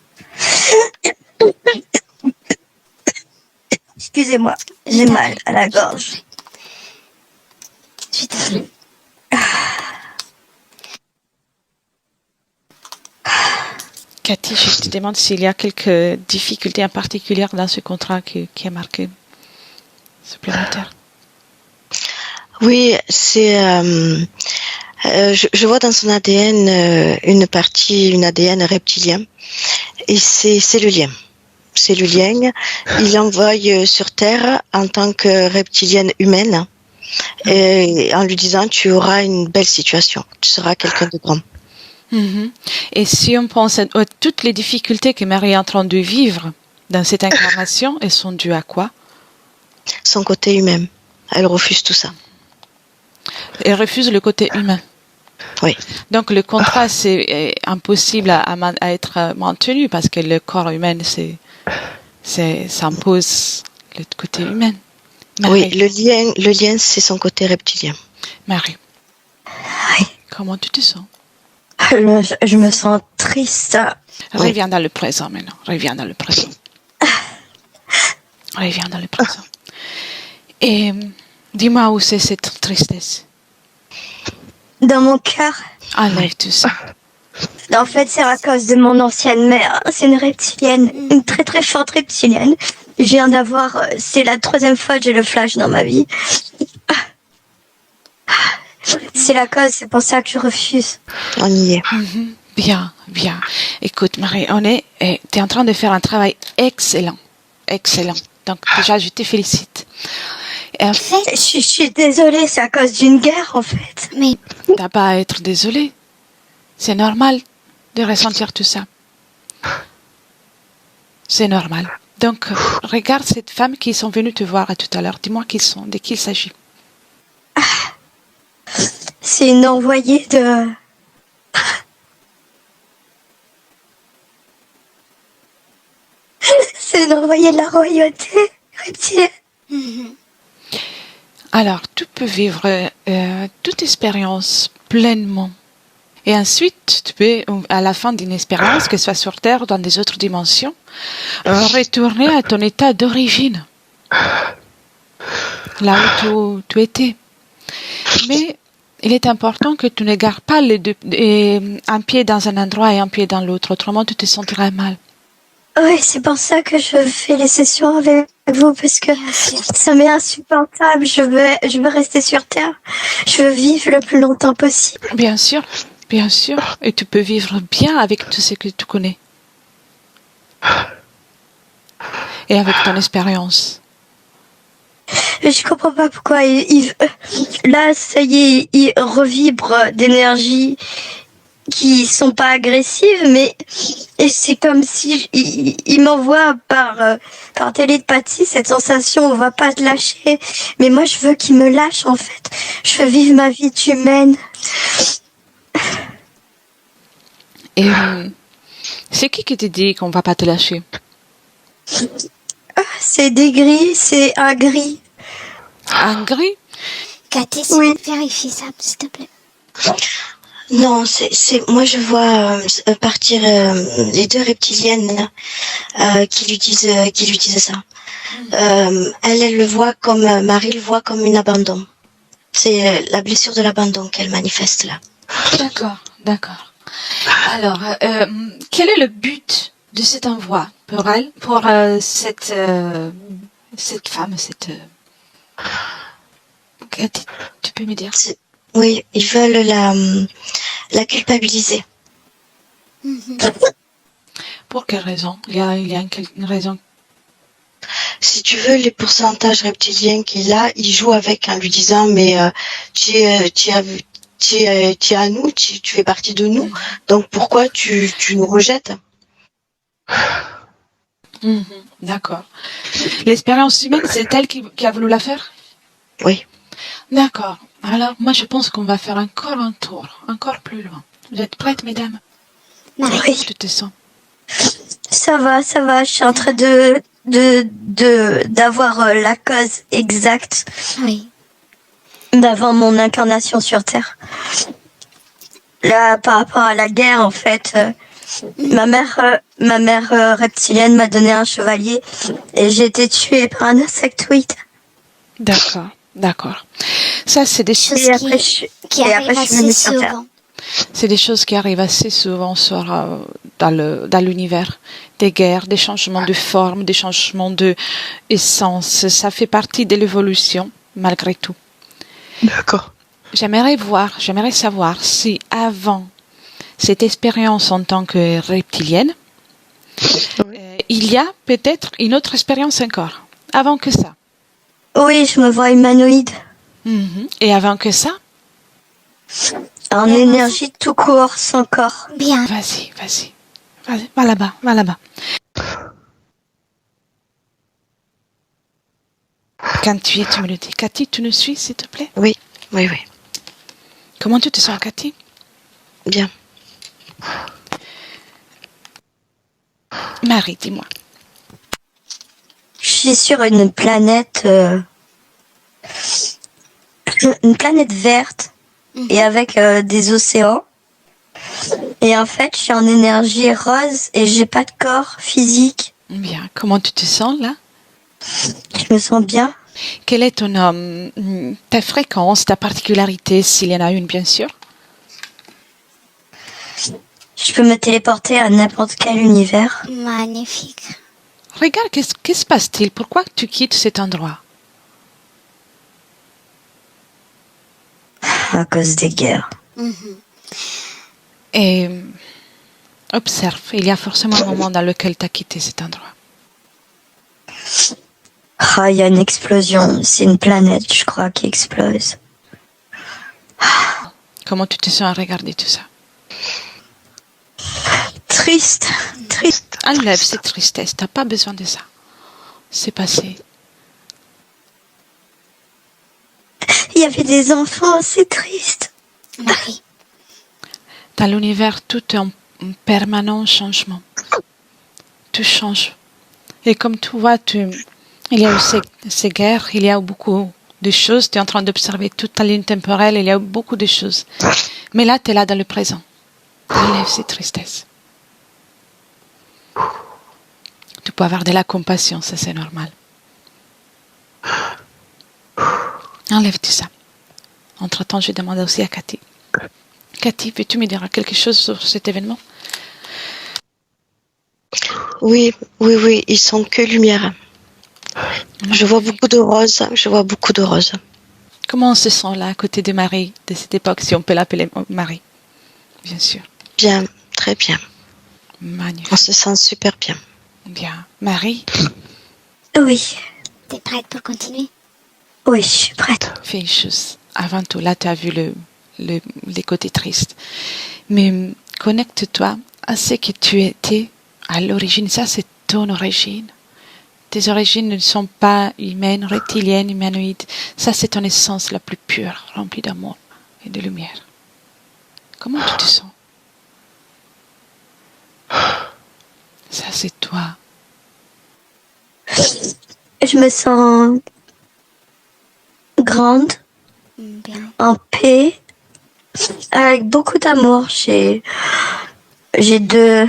Excusez-moi, j'ai mal à la gorge. Je suis désolée. Cathy, je te demande s'il y a quelques difficultés en particulier dans ce contrat qui est marqué supplémentaire. Oui, c'est. Je vois dans son ADN une ADN reptilien, et c'est le lien. C'est le lien. Il envoie sur Terre en tant que reptilienne humaine, et en lui disant tu auras une belle situation, tu seras quelqu'un de grand. Mm-hmm. Et si on pense à toutes les difficultés que Marie est en train de vivre dans cette incarnation, elles sont dues à quoi? Son côté humain. Elle refuse tout ça. Elle refuse le côté humain. Oui. Donc le contrat, c'est impossible à être maintenu parce que le corps humain, ça impose le côté humain. Marie. Oui, le lien, c'est son côté reptilien. Marie, Oui. comment tu te sens? Je me sens triste. Reviens dans le présent maintenant. Reviens dans le présent. Et dis-moi où c'est cette tristesse. Dans mon cœur. Enlève tout ça. En fait, c'est à cause de mon ancienne mère. C'est une reptilienne, une très très forte reptilienne. Je viens d'avoir, c'est la 3e fois que j'ai le flash dans ma vie. C'est la cause, c'est pour ça que je refuse. On y est. Mm-hmm. Bien. Écoute, Marie, t'es en train de faire un travail excellent. Donc déjà, je te félicite. Je suis désolée, c'est à cause d'une guerre en fait. Mais T'as pas à être désolée. C'est normal de ressentir tout ça. C'est normal. Donc, regarde cette femme qui sont venues te voir tout à l'heure. Dis-moi qui sont, de qui il s'agit. C'est une envoyée de... C'est une envoyée de la royauté reptilienne. Alors, tu peux vivre toute expérience pleinement. Et ensuite, tu peux, à la fin d'une expérience, que ce soit sur Terre ou dans des autres dimensions, retourner à ton état d'origine. Là où tu étais. Mais il est important que tu ne gardes pas les deux, un pied dans un endroit et un pied dans l'autre. Autrement, tu te sentiras mal. Oui, c'est pour ça que je fais les sessions avec vous, parce que ça m'est insupportable. Je veux rester sur Terre. Je veux vivre le plus longtemps possible. Bien sûr. Et tu peux vivre bien avec tout ce que tu connais. Et avec ton expérience. Je comprends pas pourquoi là, ça y est, il revibre d'énergie qui sont pas agressives, mais c'est comme si il m'envoie par télépathie cette sensation on va pas te lâcher. Mais moi, je veux qu'il me lâche, en fait. Je veux vivre ma vie humaine. Et c'est qui te dit qu'on va pas te lâcher? C'est des gris, c'est un gris. Un gris? Cathy, Oui. vérifie ça, s'il te plaît. Non, moi je vois partir les deux reptiliennes qui lui disent ça. Elle le voit comme Marie le voit comme une abandon. C'est la blessure de l'abandon qu'elle manifeste là. D'accord. Alors, quel est le but de cet envoi pour elle, pour cette femme, tu peux me dire? Oui, ils veulent la culpabiliser. Pour quelle raison? Il y a une raison. Si tu veux, les pourcentages reptiliens qu'il a, il joue avec en lui disant mais tu es à nous, tu fais partie de nous, donc pourquoi tu nous rejettes? D'accord. L'expérience humaine, c'est elle qui a voulu la faire? Oui. D'accord. Alors, moi, je pense qu'on va faire encore un tour, encore plus loin. Vous êtes prêtes, mesdames? Oui. Tu te sens? Ça va. Je suis en train d'avoir la cause exacte Oui. d'avant mon incarnation sur Terre. Là, par rapport à la guerre, en fait, ma mère reptilienne m'a donné un chevalier et j'ai été tuée par un insectoïde. D'accord. Ça, c'est des choses Et après, je suis venue sur Terre. C'est des choses qui arrivent assez souvent dans l'univers. Des guerres, des changements de forme, des changements d'essence. Ça fait partie de l'évolution, malgré tout. D'accord. J'aimerais savoir si avant cette expérience en tant que reptilienne, il y a peut-être une autre expérience encore. Avant que ça. Oui, je me vois humanoïde. Et avant que ça? En énergie tout court, sans corps. Bien. Vas-y. Va là-bas. Quand tu me le dis. Cathy, tu nous suis, s'il te plaît? Oui. Comment tu te sens, Cathy? Bien. Marie, dis-moi. Je suis sur une planète verte et avec des océans. Et en fait, je suis en énergie rose et j'ai pas de corps physique. Bien. Comment tu te sens, là? Je me sens bien. Quelle est ta fréquence, ta particularité, s'il y en a une, bien sûr? Je peux me téléporter à n'importe quel univers. Magnifique. Regarde, qu'est-ce se passe-t-il? Pourquoi tu quittes cet endroit? À cause des guerres. Et observe, il y a forcément un moment dans lequel tu as quitté cet endroit. Ah, il y a une explosion. C'est une planète, je crois, qui explose. Comment tu te sens à regarder tout ça? Triste. Enlève cette tristesse, t'as pas besoin de ça. s'est passé? Il y avait des enfants, c'est triste. Marie, Dans l'univers, tout est en permanent changement. Tout change. Et comme tu vois, il y a eu ces guerres, il y a eu beaucoup de choses. Tu es en train d'observer toute ta ligne temporelle, il y a eu beaucoup de choses. Mais là, tu es là dans le présent. Enlève ces tristesses. Tu peux avoir de la compassion, ça c'est normal. Enlève tout ça. Entre-temps, je demande aussi à Cathy. Cathy, peux-tu me dire quelque chose sur cet événement? Oui, ils sont que lumière. Je vois beaucoup de roses, Comment on se sent là, à côté de Marie, de cette époque, si on peut l'appeler Marie? Bien sûr. Bien, très bien. Magnifique. On se sent super bien. Bien. Marie, Oui, t'es prête pour continuer? oui, je suis prête. fais une chose. Avant tout, là, tu as vu les côtés tristes. Mais connecte-toi à ce que tu étais à l'origine. Ça, c'est ton origine. Tes origines ne sont pas humaines, reptiliennes, humanoïdes. Ça, c'est ton essence la plus pure, remplie d'amour et de lumière. Comment tu te sens? Ça, c'est toi. Je me sens grande, Bien. en paix, avec beaucoup d'amour. J'ai de...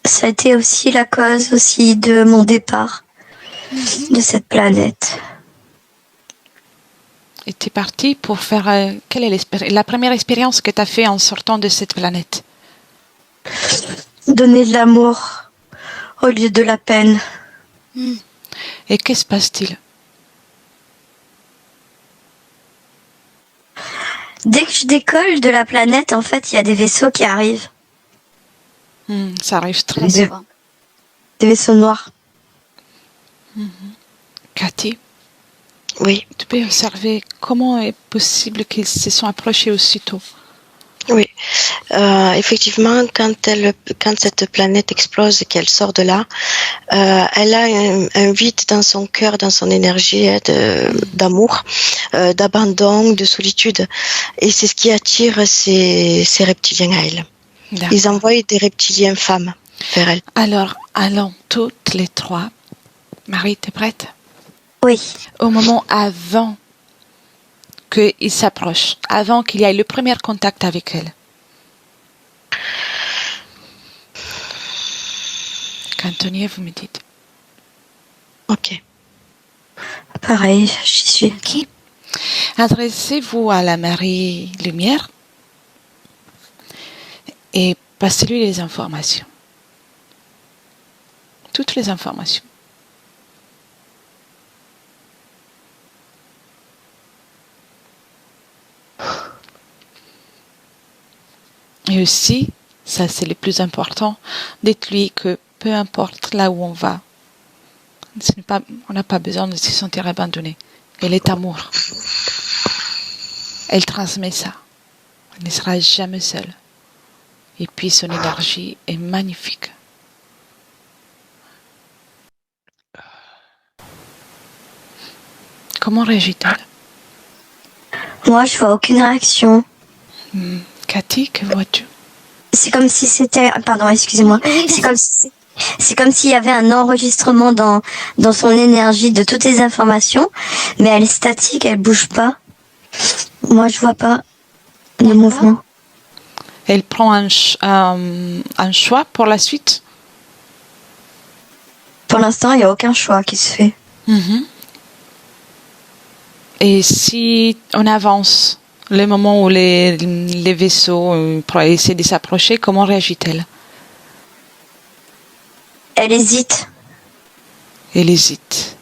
Ça a été aussi la cause aussi de mon départ de cette planète. Et tu es parti pour faire... quelle est la première expérience que tu as fait en sortant de cette planète? Donner de l'amour au lieu de la peine. Et qu'est-ce se passe-t-il? Dès que je décolle de la planète, en fait, il y a des vaisseaux qui arrivent. Ça arrive très Très Des- souvent. Des vaisseaux noirs. Cathy, Oui, tu peux observer comment est possible qu'ils se sont approchés aussitôt. oui. Effectivement, quand cette planète explose et qu'elle sort de là, elle a un vide dans son cœur, dans son énergie d'amour, d'abandon, de solitude. Et c'est ce qui attire ces reptiliens à elle. D'accord. Ils envoient des reptiliens femmes vers elle. Alors, allons toutes les trois. Marie, t'es prête? Oui. Au moment avant qu'ils s'approchent, avant qu'il y ait le premier contact avec elle. Quand on y est, vous me dites. Ok. Pareil, j'y suis. Ok. Adressez-vous à la Marie Lumière et passez-lui les informations. Toutes les informations. Et aussi, ça c'est le plus important, dites-lui que peu importe là où on va, on n'a pas besoin de se sentir abandonné. Elle est amour. Elle transmet ça. Elle ne sera jamais seule. Et puis son énergie est magnifique. Comment réagit-elle? Moi, je vois aucune réaction. Cathy, que vois-tu? C'est comme si c'était... Pardon, excusez-moi. C'est comme s'il y avait un enregistrement dans son énergie de toutes les informations, mais elle est statique, elle bouge pas. Moi, je vois pas de mouvement. Elle prend un choix pour la suite? Pour l'instant, il n'y a aucun choix qui se fait. Et si on avance, le moment où les vaisseaux pour essayer de s'approcher, comment réagit-elle? Elle hésite. Elle hésite.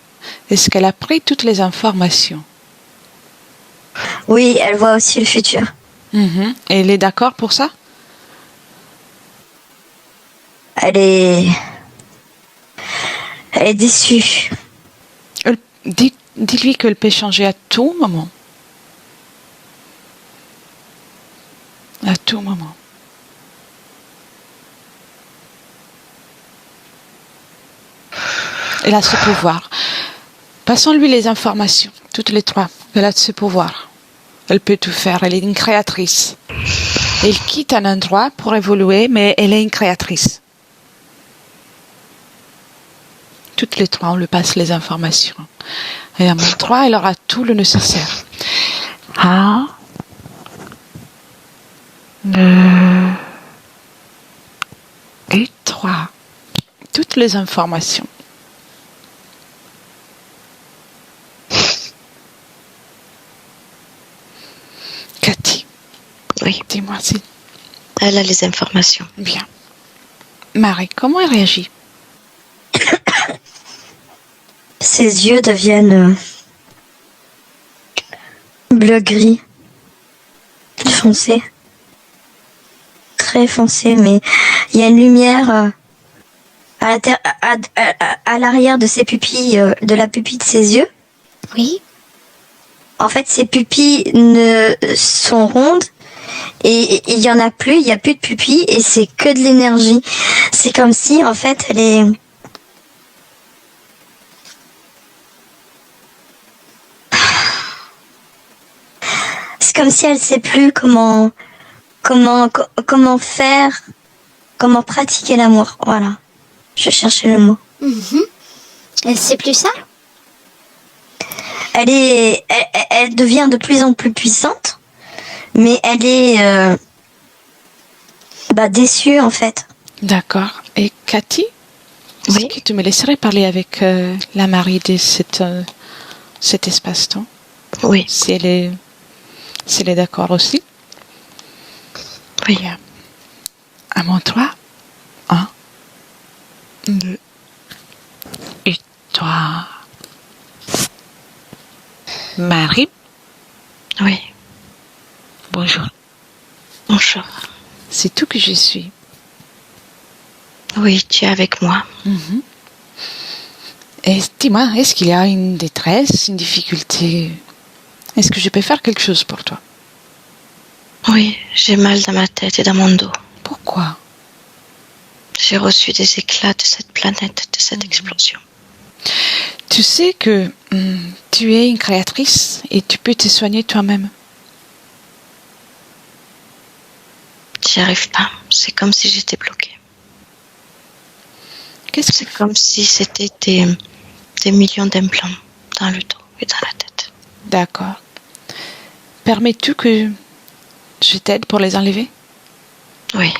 Est-ce qu'elle a pris toutes les informations? Oui, elle voit aussi le futur. Et elle est d'accord pour ça? Elle est déçue. Dites-lui qu'elle peut changer à tout moment. À tout moment. Elle a ce pouvoir. Passons-lui les informations, toutes les trois. Elle a ce pouvoir. Elle peut tout faire. Elle est une créatrice. Elle quitte un endroit pour évoluer, mais elle est une créatrice. Toutes les trois, on lui passe les informations. Et à mon 3, elle aura tout le nécessaire. 1, 2 et 3. Toutes les informations. Cathy. Oui. Dis-moi si. Elle a les informations. Bien. Marie, comment elle réagit? Ses yeux deviennent bleu-gris, foncé, très foncé, mais il y a une lumière à l'arrière de ses pupilles, de la pupille de ses yeux. Oui. En fait, ses pupilles sont rondes et il y en a plus, il y a plus de pupilles et c'est que de l'énergie. C'est comme si, en fait, elle est... C'est comme si elle sait plus comment faire, comment pratiquer l'amour. Voilà. Je cherchais le mot. Elle sait plus ça? Elle devient de plus en plus puissante, mais elle est déçue en fait. D'accord. Et Cathy, est-ce Oui. que tu me laisserais parler avec la Marie de cet espace-temps? Oui. Si elle est d'accord aussi. Oui. Bien. À mon 3. 1, 2 et 3. Marie, Oui. bonjour. Bonjour. C'est tout que je suis. Oui, tu es avec moi. Mhm. Et dis-moi, est-ce qu'il y a une détresse, une difficulté? Est-ce que je peux faire quelque chose pour toi? Oui, j'ai mal dans ma tête et dans mon dos. Pourquoi? J'ai reçu des éclats de cette planète, de cette explosion. Tu sais que tu es une créatrice et tu peux te soigner toi-même. J'y arrive pas. C'est comme si j'étais bloquée. C'est comme si c'était des millions d'implants dans le dos et dans la tête. D'accord. Permets-tu que je t'aide pour les enlever? Oui.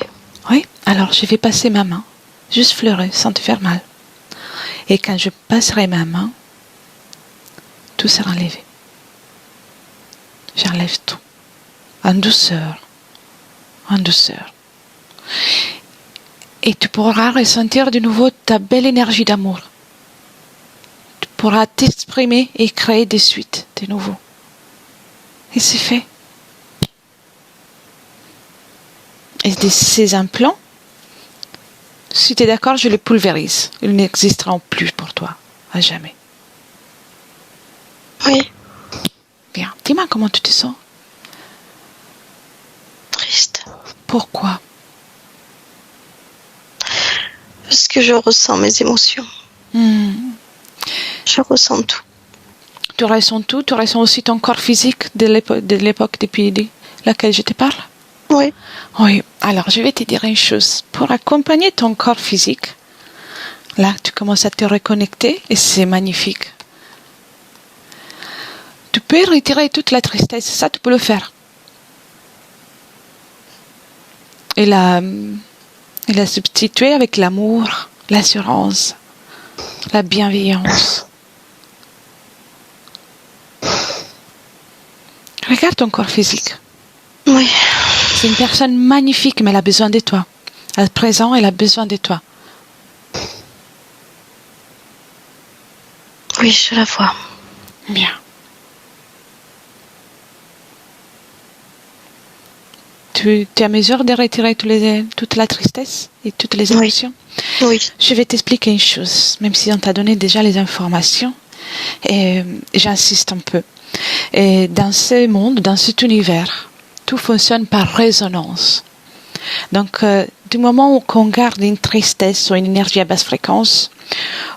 Oui. Alors, je vais passer ma main. Juste fleurer, sans te faire mal. Et quand je passerai ma main, tout sera enlevé. J'enlève tout. En douceur. En douceur. Et tu pourras ressentir de nouveau ta belle énergie d'amour. Tu pourras t'exprimer et créer des suites de nouveau. Et c'est fait. Et de ces implants, si tu es d'accord, je les pulvérise. Ils n'existeront plus pour toi, à jamais. Oui. Bien. Dis-moi comment tu te sens. Triste. Pourquoi? Parce que je ressens mes émotions. Je ressens tout. Tu ressens tout. Tu ressens aussi ton corps physique de l'époque depuis laquelle je te parle. Oui. Oui. Alors, je vais te dire une chose. Pour accompagner ton corps physique, là, tu commences à te reconnecter et c'est magnifique. Tu peux retirer toute la tristesse. Ça, tu peux le faire. Et la substituer avec l'amour, l'assurance, la bienveillance. Regarde ton corps physique. Oui. C'est une personne magnifique, mais elle a besoin de toi. À présent, elle a besoin de toi. Oui, je la vois. Bien. Tu es à mesure de retirer toute la tristesse et toutes les émotions? Oui. Je vais t'expliquer une chose, même si on t'a donné déjà les informations, et j'insiste un peu. Et dans ce monde, dans cet univers, tout fonctionne par résonance. Donc, du moment qu'on garde une tristesse ou une énergie à basse fréquence,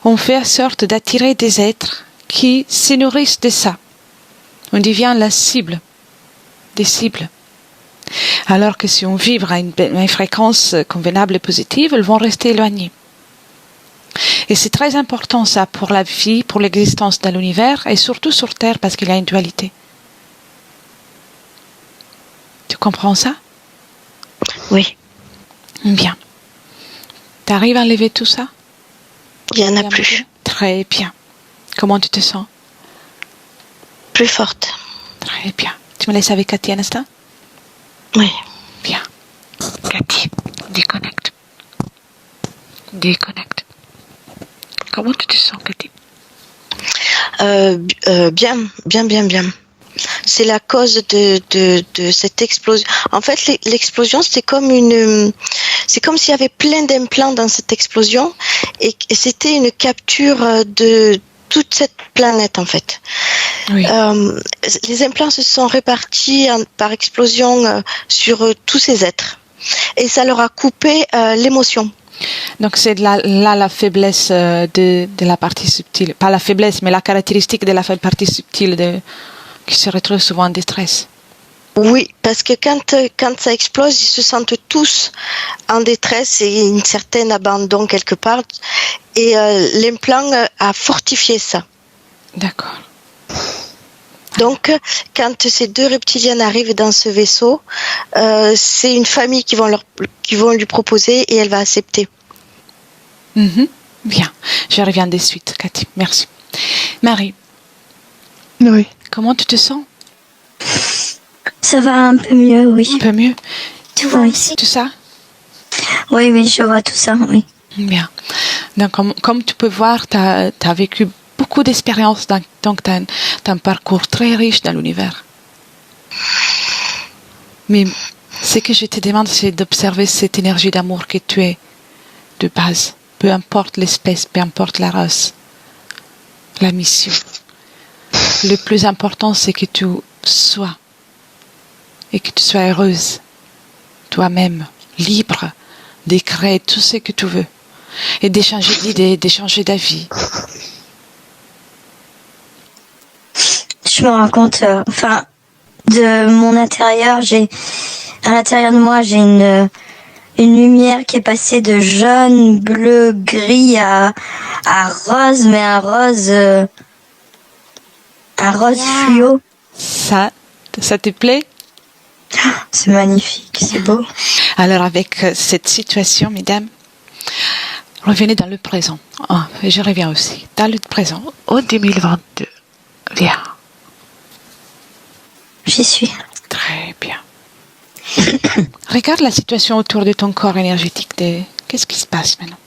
on fait en sorte d'attirer des êtres qui se nourrissent de ça. On devient la cible, des cibles. Alors que si on vibre à une fréquence convenable et positive, elles vont rester éloignées. Et c'est très important ça pour la vie, pour l'existence dans l'univers et surtout sur Terre parce qu'il y a une dualité. Tu comprends ça? Oui. Bien. Tu arrives à enlever tout ça? Il n'y en a plus. Très bien. Comment tu te sens? Plus forte. Très bien. Tu me laisses avec Cathy un instant? Oui. Bien. Cathy, déconnecte. Déconnecte. Comment tu te sens, Cathy? Bien. C'est la cause de cette explosion. En fait, l'explosion, c'est comme s'il y avait plein d'implants dans cette explosion et c'était une capture de toute cette planète, en fait. Oui. Les implants se sont répartis par explosion sur tous ces êtres et ça leur a coupé l'émotion. Donc c'est la faiblesse de la partie subtile. Pas la faiblesse, mais la caractéristique de la partie subtile qui se retrouve souvent en détresse. Oui, parce que quand ça explose, ils se sentent tous en détresse et une certaine abandon quelque part. Et l'implant a fortifié ça. D'accord. Donc, quand ces deux reptiliennes arrivent dans ce vaisseau, c'est une famille qui vont lui proposer et elle va accepter. Bien, je reviens de suite, Cathy. Merci. Marie. Oui. Comment tu te sens? Ça va un peu mieux, oui. Un peu mieux. Tu vois aussi? Tout ça? Oui, je vois tout ça, oui. Bien. Donc, comme tu peux voir, tu as vécu beaucoup d'expériences, donc tu as un parcours très riche dans l'univers. Mais ce que je te demande, c'est d'observer cette énergie d'amour que tu es de base. Peu importe l'espèce, peu importe la race, la mission. Le plus important, c'est que tu sois et que tu sois heureuse, toi-même, libre de créer tout ce que tu veux et d'échanger d'idées, d'échanger d'avis. Je me rends compte, de mon intérieur, à l'intérieur de moi, j'ai une lumière qui est passée de jaune, bleu, gris à rose, mais un rose fluo. Ça te plaît? C'est magnifique, c'est beau. Alors avec cette situation, mesdames, revenez dans le présent. Et je reviens aussi. Dans le présent, au 2022. Viens. J'y suis. Très bien. Regarde la situation autour de ton corps énergétique. Qu'est-ce qui se passe maintenant?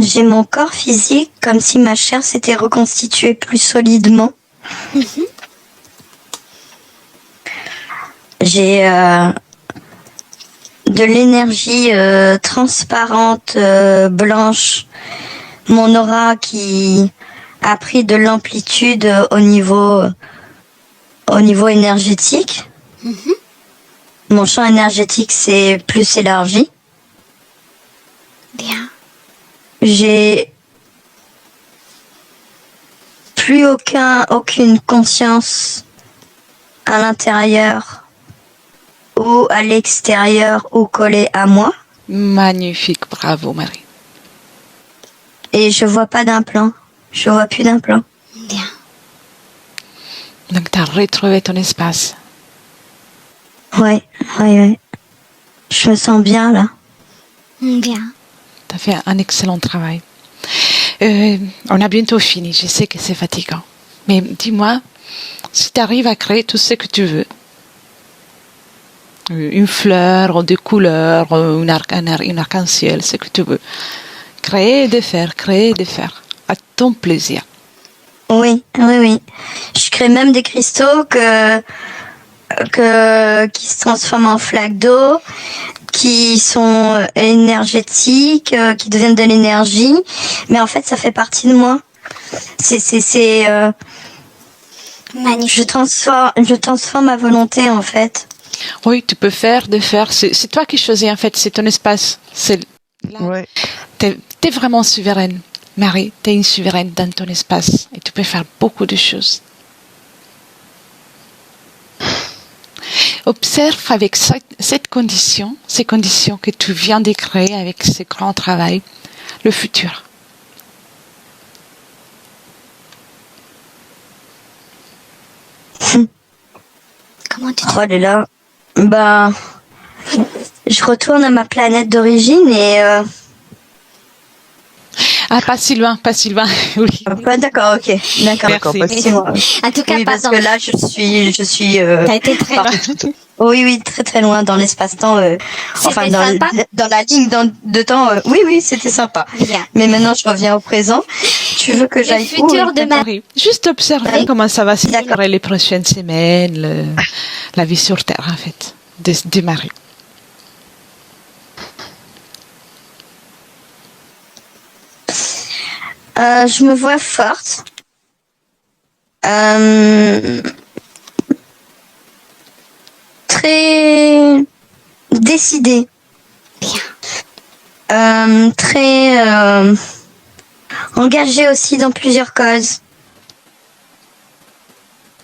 J'ai mon corps physique comme si ma chair s'était reconstituée plus solidement. J'ai de l'énergie transparente, blanche. Mon aura qui a pris de l'amplitude au niveau énergétique. Mon champ énergétique s'est plus élargi. Bien. J'ai plus aucune conscience à l'intérieur ou à l'extérieur ou collée à moi. Magnifique, bravo Marie. Et je vois pas d'implant. Je vois plus d'implant. Bien. Donc tu as retrouvé ton espace. Ouais. Je me sens bien là. Bien. Tu as fait un excellent travail. On a bientôt fini, je sais que c'est fatigant. Mais dis-moi, si tu arrives à créer tout ce que tu veux, une fleur, des couleurs, un arc-en-ciel, ce que tu veux, créer et défaire, à ton plaisir. Oui. Je crée même des cristaux qui se transforment en flaques d'eau, qui sont énergétiques, qui deviennent de l'énergie. Mais en fait, ça fait partie de moi. Magnifique. Je transforme ma volonté, en fait. Oui, tu peux faire, défaire. C'est toi qui choisis, en fait. C'est ton espace. C'est là. Ouais. T'es vraiment souveraine. Marie, t'es une souveraine dans ton espace. Et tu peux faire beaucoup de choses. Observe avec ces conditions que tu viens de créer avec ce grand travail, le futur. Comment tu Oh là là. Bah, je retourne à ma planète d'origine et... Ah, pas si loin. Oui. D'accord, ok. D'accord, Merci. pas si loin. En tout cas, Oui, pas parce dans... que là, je suis T'as été très... oui, très très loin dans l'espace-temps. Enfin, C'était sympa. dans la ligne de temps. Oui, c'était sympa. Bien. Mais maintenant, je reviens au présent. Tu veux que j'aille où? futur de ma... Marie, juste observer Oui. comment ça va se D'accord. passer les prochaines semaines, la vie sur Terre, en fait, de Marie. Je me vois forte. Très décidée. Très engagée aussi dans plusieurs causes.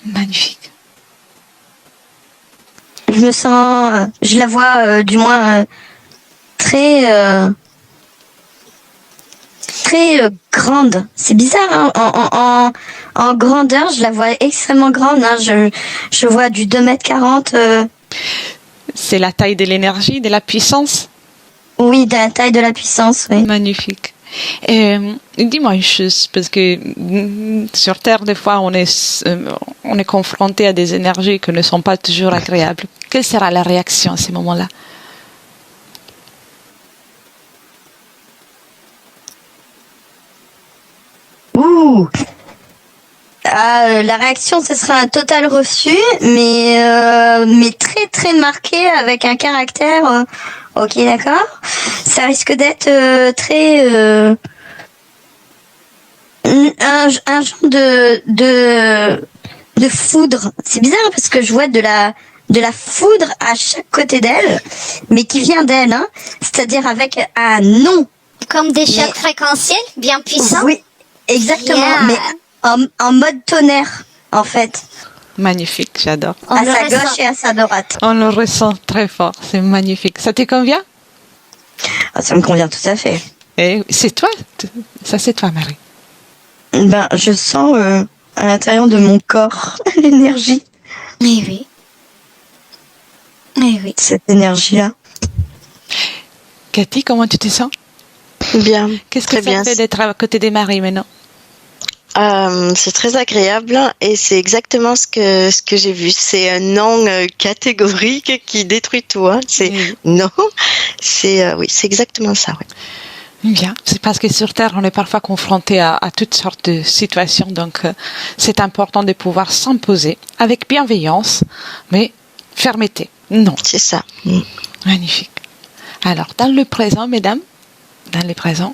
Magnifique. Je la vois du moins très grande. C'est bizarre, hein. En grandeur, je la vois extrêmement grande. Hein. Je vois du 2,40 m. C'est la taille de l'énergie, de la puissance. Oui, de la taille de la puissance, oui. Magnifique. Dis-moi une chose, parce que sur Terre, des fois, on est confronté à des énergies qui ne sont pas toujours agréables. Quelle sera la réaction à ces moments-là? Ouh. La réaction, ce sera un total refus, mais très très marqué avec un caractère. Ok, d'accord. Ça risque d'être très un genre de foudre. C'est bizarre parce que je vois de la foudre à chaque côté d'elle, mais qui vient d'elle, hein. C'est-à-dire avec un nom. Comme des chocs fréquentiels bien puissants. Oui, exactement. Yeah. Mais en mode tonnerre, en fait. Magnifique, j'adore. On À le sa ressent. gauche et à sa droite. On le ressent très fort, c'est magnifique. Ça te convient? Ah, ça me convient tout à fait. Et c'est toi, ça c'est toi, Marie. Ben, je sens à l'intérieur de mon corps l'énergie, Mais oui. Mais oui. cette énergie-là. Cathy, comment tu te sens? Bien. Qu'est-ce que Très ça bien. fait d'être à côté de Marie maintenant? C'est très agréable et c'est exactement ce que j'ai vu. C'est un non catégorique qui détruit tout. Hein. C'est Oui. non. Oui, c'est exactement ça. Oui. Bien, c'est parce que sur Terre, on est parfois confronté à toutes sortes de situations, donc c'est important de pouvoir s'imposer avec bienveillance, mais fermeté. Non, C'est ça. magnifique. Alors, dans le présent, mesdames, dans le présent,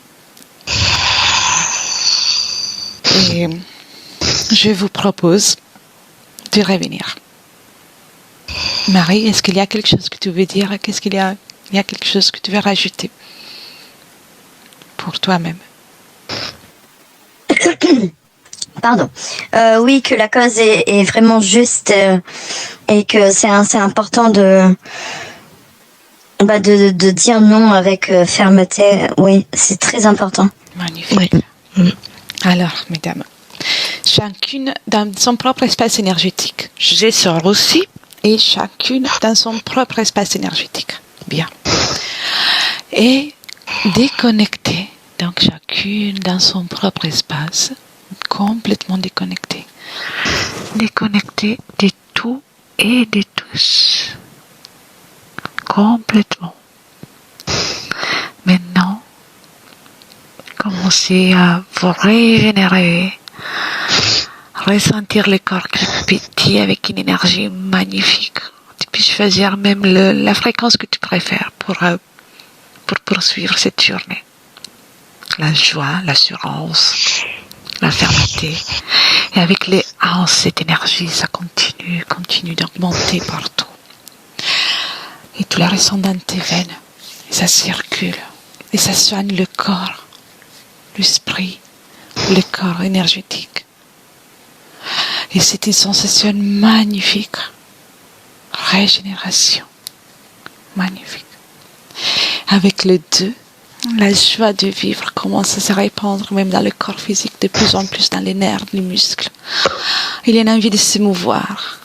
et je vous propose de revenir. Marie, est-ce qu'il y a quelque chose que tu veux dire? Il y a quelque chose que tu veux rajouter pour toi-même? Pardon. Oui, que la cause est vraiment juste et que c'est important de dire non avec fermeté. Oui, c'est très important. Magnifique. Alors, mesdames, chacune dans son propre espace énergétique. Je sors aussi et chacune dans son propre espace énergétique. Bien. Et déconnectée. Donc, chacune dans son propre espace, complètement déconnectée. Déconnectée de tout et de tous. Complètement. Maintenant, commencez à vous régénérer, ressentir le corps qui pétille avec une énergie magnifique. Tu peux choisir même la fréquence que tu préfères pour poursuivre cette journée. La joie, l'assurance, la fermeté. Et avec les hanches, cette énergie, ça continue d'augmenter partout. Et tu la ressens dans tes veines. Et ça circule. Et ça soigne le corps, l'esprit, le corps énergétique. Et c'est une sensation magnifique. Régénération. Magnifique. Avec les deux, la joie de vivre commence à se répandre même dans le corps physique, de plus en plus dans les nerfs, les muscles. Il y a une envie de se mouvoir.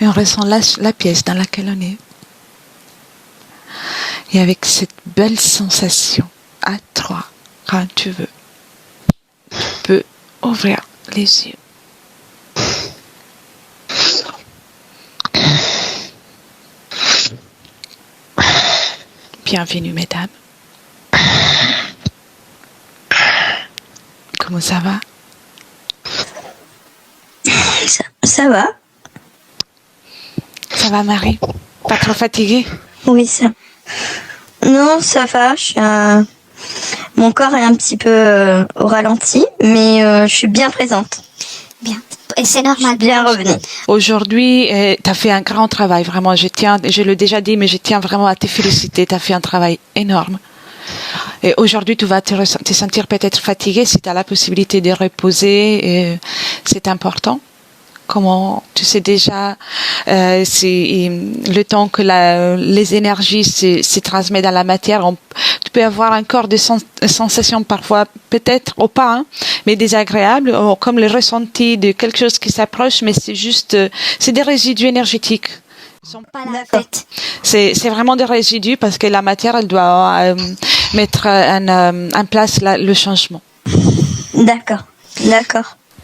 Et on ressent la pièce dans laquelle on est. Et avec cette belle sensation, à toi, quand tu veux, tu peux ouvrir les yeux. Bienvenue, mesdames. Comment ça va? Ça va? Ça va, Marie? Pas trop fatiguée? Oui, ça. Non, ça va. Mon corps est un petit peu au ralenti, mais je suis bien présente. Bien. Et c'est normal. Bien revenue. Aujourd'hui, tu as fait un grand travail, vraiment. Je l'ai déjà dit, mais je tiens vraiment à te féliciter. Tu as fait un travail énorme. Et aujourd'hui, tu vas te sentir peut-être fatiguée si tu as la possibilité de reposer. C'est important. Comment tu sais déjà, c'est le temps que les énergies se transmettent dans la matière. Tu peux avoir encore des sensations parfois, peut-être ou pas, hein, mais désagréables, comme le ressenti de quelque chose qui s'approche, mais c'est juste, c'est des résidus énergétiques. Ils sont Pas la fête. C'est vraiment des résidus parce que la matière, elle doit mettre en place le changement. D'accord.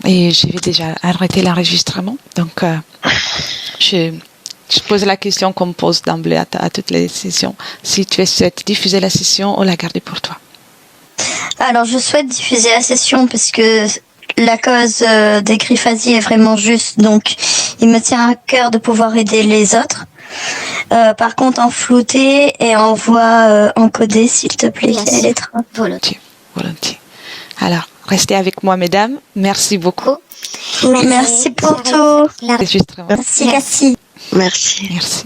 Et je vais déjà arrêter l'enregistrement. Donc, je pose la question qu'on pose d'emblée à toutes les sessions. Si tu souhaites diffuser la session ou la garder pour toi. Alors, je souhaite diffuser la session parce que la cause des griffasies est vraiment juste. Donc, il me tient à cœur de pouvoir aider les autres. Par contre, en flouté et en voix encodée, s'il te plaît. Yes. Les lettres. Volontiers. Alors, restez avec moi, mesdames. Merci beaucoup. Merci pour tout. Enregistrement. Merci, Cassie. Merci. Merci.